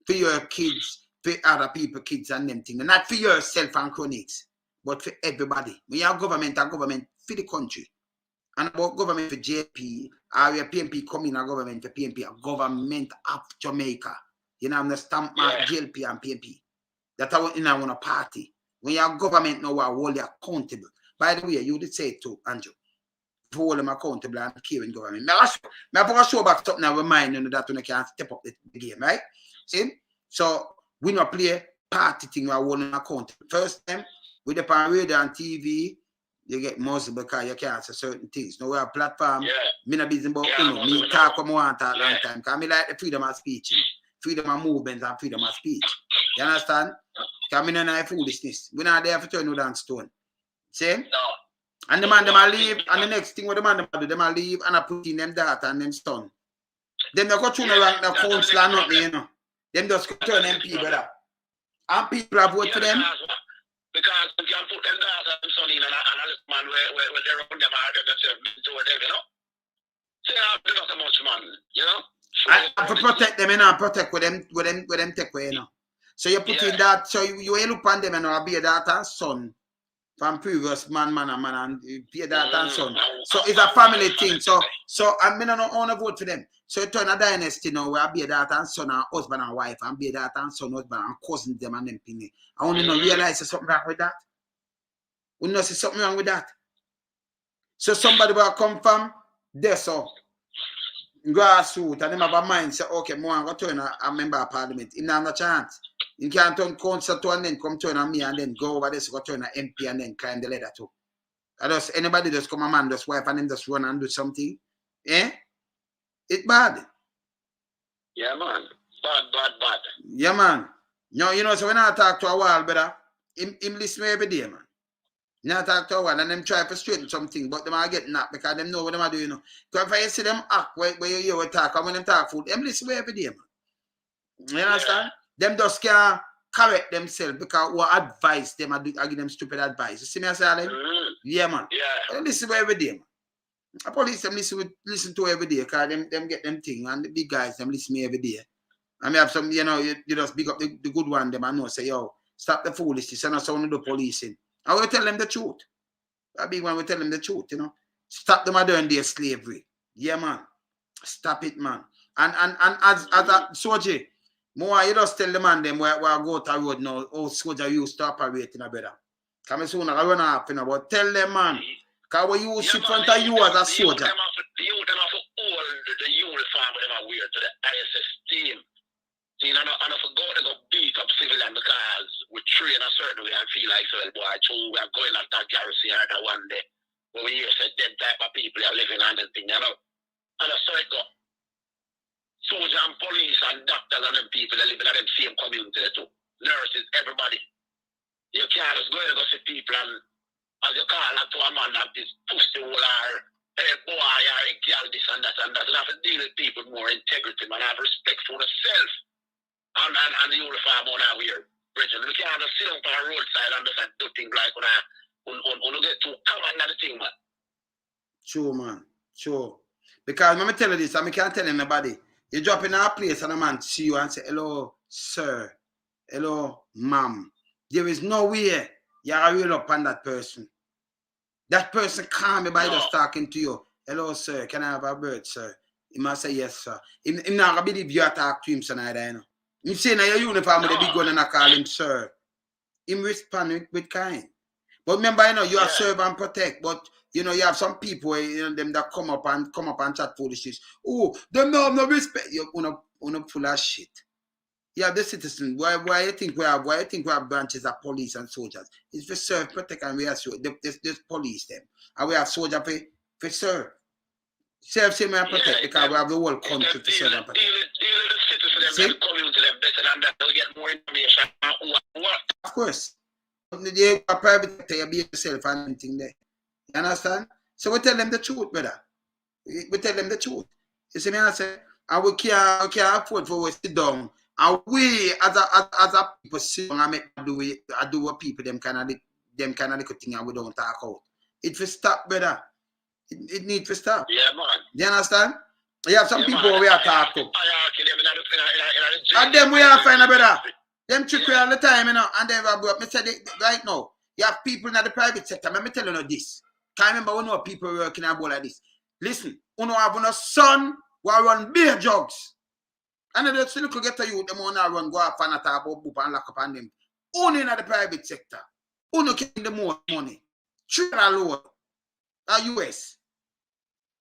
A: For your kids, for other people, kids and them things. Not for yourself and chronics, but for everybody. When you have government for the country. And about government for JP, or your PMP coming a government for PMP, a government of Jamaica. You know, I'm the stamp mark JLP and PMP. That's how I want a party. When you have government now, I hold you accountable. By the way, you did say it too, Andrew. Hold them accountable and caring government. Now, I show back something now with mine, that when I can step up the game, right? See? So, we not play party thing, we are holding accountable. First time, with the radio and TV, you get muzzled because you can't say certain things. Now, we have a platform, me not busy about, me talk what I want a long time, because I like the freedom of speech, freedom of movement and freedom of speech. You understand? Because we don't have foolishness. We're not there for turn down stone. See? No. And the man them will leave, and the next thing what the man them do, them will leave and I put in them data and them stone. Then they go through the rank, the council and nothing, Them just turn MP, brother. And people have voted for them.
B: Because you can put them data and son in and a man where they run them out of themselves to them, So you have not so much man,
A: And to protect them, protect with them take away, So you put in that, so you look on them and I'll be a data and son. From previous man and pay that and son. So it's a family thing. So I mean I don't want to vote for them. So it turn a dynasty now where I be that and son and husband and wife and be that and son, husband and cousin them and them thing. I want to realize there's something wrong with that. We know there's something wrong with that. So somebody will come from there so grassroots and them have a mind say, okay, more I'm going to turn a member of parliament. He not have a chance. You can't turn council to and then come turn on me and then go over there so go turn an MP and then climb the ladder too. Anybody just come a man, just wife and then just run and do something. Eh? It's bad.
B: Yeah, man. Bad.
A: Yeah, man. No, so when I talk to a wall, brother, him listen me every day, man. Now talk to a wall and them try to straighten something, but them are getting knocked because them know what them are doing. Because if I see them act where you hear what talk, and when them talk food, them listen me every day, man. You understand? Them just can't correct themselves because what advice them I give them stupid advice. You see me I say them? Yeah, man.
B: Yeah.
A: They listen to every day, man. The police them listen to every day because them get them thing and the big guys them listen to me every day. And me have some, you just big up the good one them and know say, yo, stop the foolishness and that's how we do policing. I will tell them the truth. That big one will tell them the truth, Stop them doing their slavery. Yeah, man. Stop it, man. And as a soldier, more you just tell the man them where I go to road now, soldier used to operate in a brother. Come soon, I run off, but tell them, man, because when you sit in front of you as a soldier.
B: Them have to hold the uniform them are weird to the ISS team. See, and I forgot to go beat up civilian because we train a certain way and feel like, so, boy, we are going at that garrison here one day. But we hear say dead type of people are living on the thing, And that's how it go. soldiers and police and doctors and them people that live in them same community too. Nurses, everybody. You can't just go and go see people and as you call that to a man that is pussy hole or a boy or a girl, this and that and that. You have to deal with people with more integrity, man. Have respect for yourself and the uniform on our wear. Bridget, we can't just sit on the roadside and just do things like when you get too common that thing, man.
A: True, man. True. Because let me tell you this, I can't tell anybody. You drop in a place and a man see you and say, hello, sir. Hello, ma'am. There is no way you're real up on that person. That person can't be by just talking to you. Hello, sir. Can I have a bird, sir? He must say yes, sir. He not gonna believe you talk to him, son, either, you know. He say now your uniform with a big gun and I call him sir. Him respond with kind. But remember, you know, you are serve and protect, but you know, you have some people, you know, them that come up and chat foolishness. Oh, them no respect. You full of shit. Yeah, the citizen. Why you think we have branches of police and soldiers? It's for serve, protect, and we are this police them. And we have soldiers for serve. Serve, same and protect because we have the whole country to serve and protect.
B: Deal with the citizens and community them better than that. They'll get more information on what. Of
A: course. You are private sector, you be yourself and anything there. You understand? So we tell them the truth, brother. We tell them the truth. You see me, I say, and we can't afford for we sit down. And we as a people sit down and make do what people them kind of little thing and we don't talk out. It will stop, brother. It needs to stop.
B: Yeah, man.
A: You understand? You have some people we are talking to. And them we are fine, brother. Them trick all the time, you know, and then me say right now, you have people in the private sector. Let me tell you this. Can't remember when know people working about like this. Listen, you have a son who run beer jugs. And then just look get to you, them want to run, go off and talk about boop and lock up on them. Only in the private sector. Only getting the more money. $3 load. US.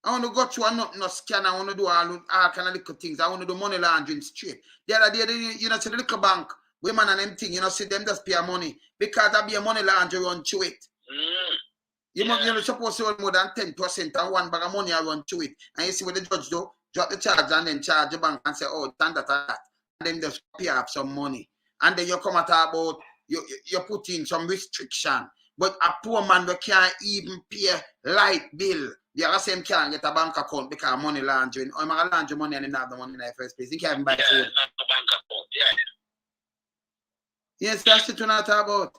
A: I want to go through and not scan. I want to do all kind of little things. I want to do money laundering straight. The other day, you know, see the little bank, women and them thing, you know, see them just pay money because there be a money laundering run through it. You're supposed to run more than 10% and one bag of money I run through it. And you see what the judge do? Drop the charge and then charge the bank and say, oh, done that. And then just pay up some money. And then you come at about, you put in some restriction. But a poor man that can't even pay light bill. The other same can't get a bank account because money laundering. Or I'm going to launder money and not have the money in the first place. He can't even buy food.
B: Not the bank account,
A: Yes, that's what we're not talking about.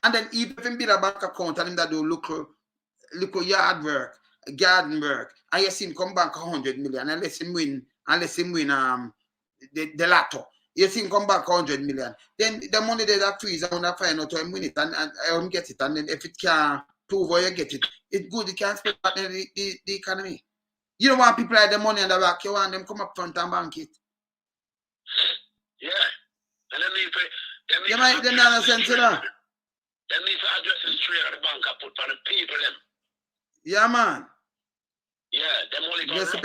A: And then even if he build a bank account and him that do look yard work, garden work, and you see him come back 100 million unless him win the lotto. You see him come back 100 million. Then the money that freeze, I want to find out how him win it and I won't get it. And then if it can prove how you get it, it's good. You can't spend back the economy. You don't want people like the money on the back. You want them come up front and bank it.
B: Yeah. And then
A: you might them not sense to that.
B: They need to address the straight at the bank and put for the people them.
A: Yeah, man.
B: Yeah, them only
A: yes,
B: go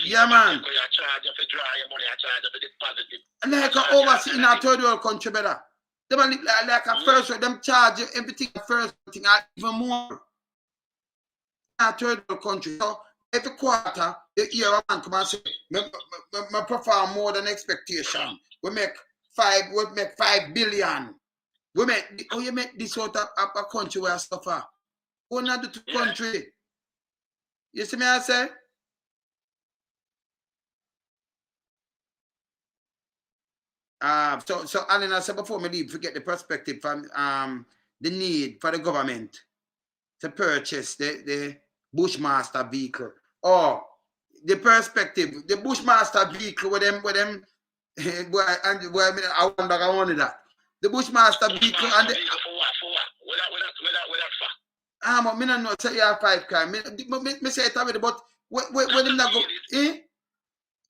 A: yeah, man.
B: You charge if you draw your money, you charge if you deposit.
A: And like an overseas in a third world country, brother. Them like a first world, them charge everything first thing even more. In a third world country. So every quarter, the year a man come and say, me perform more than expectation. We make 5 billion. We make you make this out of a country where I suffer. Who not do to country? You see me I say? So Alan, I said before me leave, forget the perspective from the need for the government to purchase the Bushmaster vehicle. Or the perspective, the Bushmaster vehicle with them I wonder I wanted that. The Bushmaster vehicle and the
B: for what? Where that for?
A: but me not know say you have 5 cars. Me say it already, but when them not go, eh?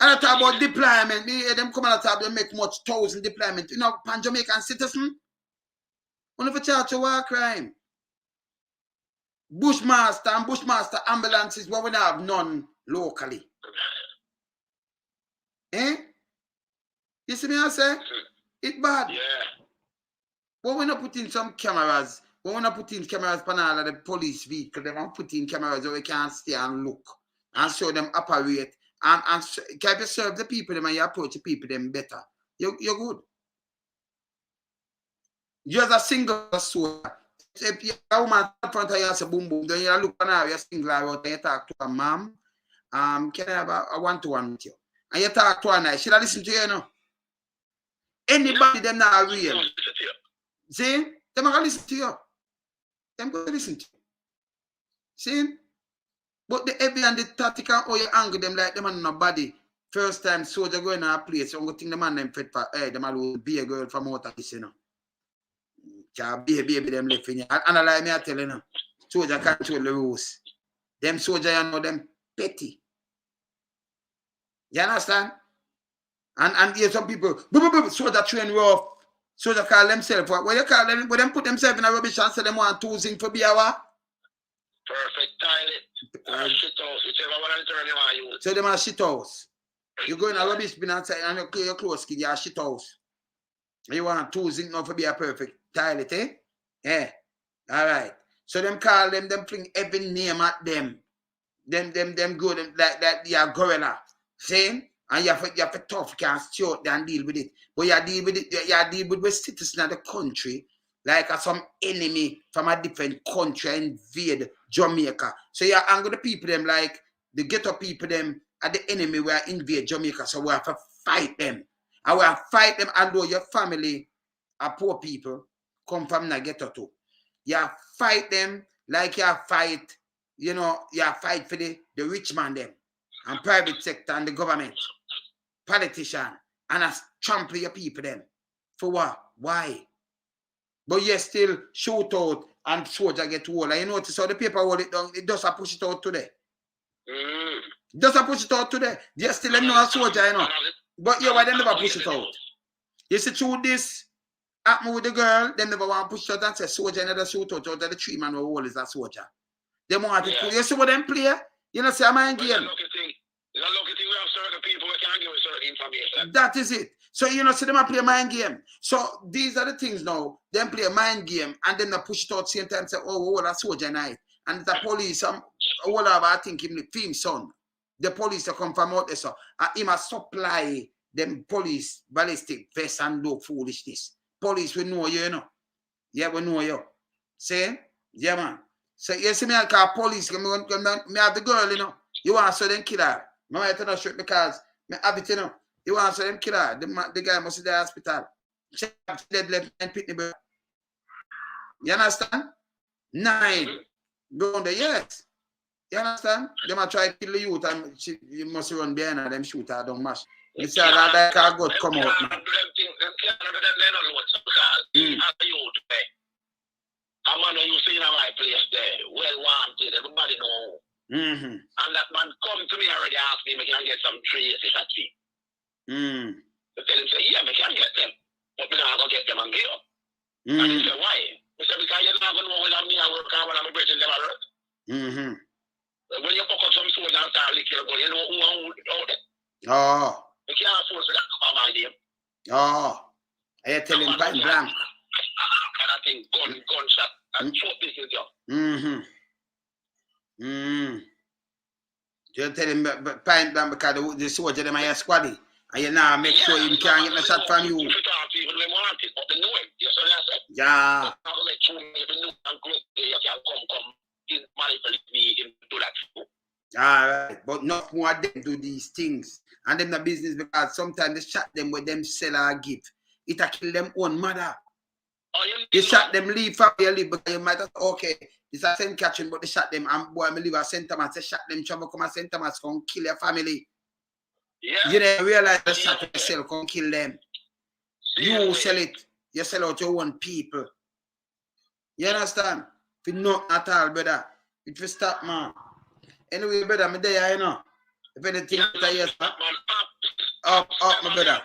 A: And I talk about deployment. Me hear them come and talk, they make much 1,000 deployment. You know, pan Jamaican citizen. Only for charge of war crime. Bushmaster and Bushmaster ambulances where we don't have none locally. Eh? You see me I say? It's bad.
B: Yeah.
A: But we're not putting some cameras. But we're not putting cameras on all of the police vehicle. They want to put in cameras where we can stay and look and show them operate and can you serve the people them and you approach the people them better, you're good. You're a single soldier. If you a woman in front of you and say boom boom, then you look on her, you're single out and you talk to her, ma'am, can I have a one-to-one with you? And you talk to her nice. Should I listen to you, you know? Anybody them not real. See? Them are gonna listen to you. Them going to listen to you. See? But the heavy and the tactical, how you angle them like them and nobody. First time soldier going to a place, you think the man them fit for, hey, them will be a girl from out of this, you know. Baby them left in you. And like me, I tell you, know, soldier control the rules. Them soldier, you know, them petty. You understand? And here's some people, soldier train rough. Soldier call themselves, what you call them? When them put themselves in a rubbish and say them want 2 things for be our
B: perfect toilet. Shit house, whichever one I turn you want use.
A: So them are shit house. You go in a rubbish bin outside and you clear your clothes, kid, you're a shit house. You want 2 things now for be a perfect toilet, eh? Yeah. Alright. So them call them fling every name at them. Them good like that they are gorilla. See? And you have to tough, you can't stay out there and deal with it. But you deal with it, you deal with citizens of the country, like some enemy from a different country invade Jamaica. So you angle the people them like the ghetto people them are the enemy where invade Jamaica. So we have to fight them. And we have to fight them, although your family are poor people, come from the ghetto too. You have to fight them like you have fight, you know, you have to fight for the rich man them and private sector and the government. Politician, and I trample your people then. For what? Why? But you still shoot out and soldier get old. And you notice how the paper hold it down, it does push it out today. Does push it out today. They still know a soldier, you know. But yeah, why they never push it out? You see through this happen with the girl, they never want to push it out and say soldier another shoot out of the 3 man who hold is a soldier. They want to you see what them play? You know, say a mind game.
B: It's a lucky thing we have certain people who can give us certain information.
A: That is it. So, you know, see them play a mind game. So, these are the things now. Them play a mind game and then they push it out same time and say, oh, that's soldier night. And the police, whatever, I think him the film son. The police come from out there, so. And he must supply them police ballistic vest and no foolishness. Police will know you, you know. Yeah, we know you. See? Yeah, man. So, you see me, I call police, me have the girl, you know. You want to so them kill her. I might not shoot because I have it, you know. You want to say them kill her. The guy must be in the hospital. She dead left and Pitney Borough. You understand? 9. Down there, yes. You understand? They might try to kill the youth and you must run behind her, them shoot her, don't mash. You see how that car God come out, man.
B: A man who you see in my place there, well wanted, everybody know. And that man come to me already asked me if I can get some trees if I see. I tell him, say, yeah, I can get them. But I'm not going to get them and give up. And he said, why? I said, because you're not going to know when I'm me and work out when I'm breaking them alert. When you buck up some soldiers and start licking your gun, you know who out there. Oh. You can't force that to come on them.
A: Oh. I tell him point blank.
B: And I think gunshot and short business, yo.
A: You tell him point blank because the soldier them are your squaddy. And you now make sure you can't get a shot from you. Yeah. Alright, but not more of them do these things. And them the business because sometimes they shot them with them sell or give. It'll kill them own mother. They shot them leave from your leave because you might have okay, it's a same catching, but they shot them and boy me leave a St. Thomas, they shot them travel come a St. Thomas come kill your family. Yeah. You didn't realize the shot yourself come kill them. You sell it, you sell out your own people. You understand? If not at all, brother. It will stop, man. Anyway, brother, I'm there, you know. If anything, yes, man. Up, my brother.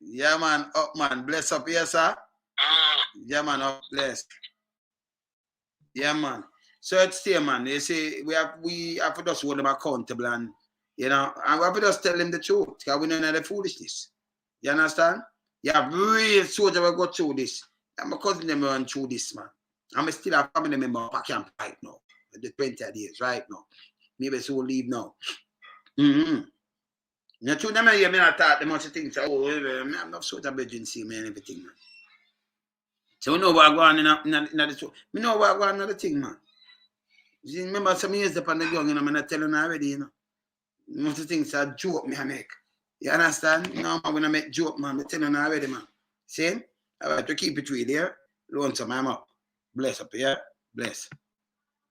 A: Yeah, man, up, man. Bless up, yes, sir. Yeah, man, up, bless. Yeah, man. So it's there, man. You see, we have to just hold them accountable and, you know, and we have to just tell them the truth because we don't know the foolishness. You understand? You have real soldiers will go through this. And my cousin them run through this, man. I'm still a family member of a camp right now. The 20 years right now. Maybe so leave now. Mm-hmm. You two them here, me not talk them much things. Oh, I'm not sort of bedroom see me and everything, man. So we know what go on in the show. We know what go on in the thing, man. You remember some years up on the young, I'm not telling already, you know. Most of the things are joke me I make. You understand? No, I'm gonna make joke, man. I'm telling you already, man. See? I have to keep it real, yeah? Lonesome, I'm up. Bless up, yeah? Bless.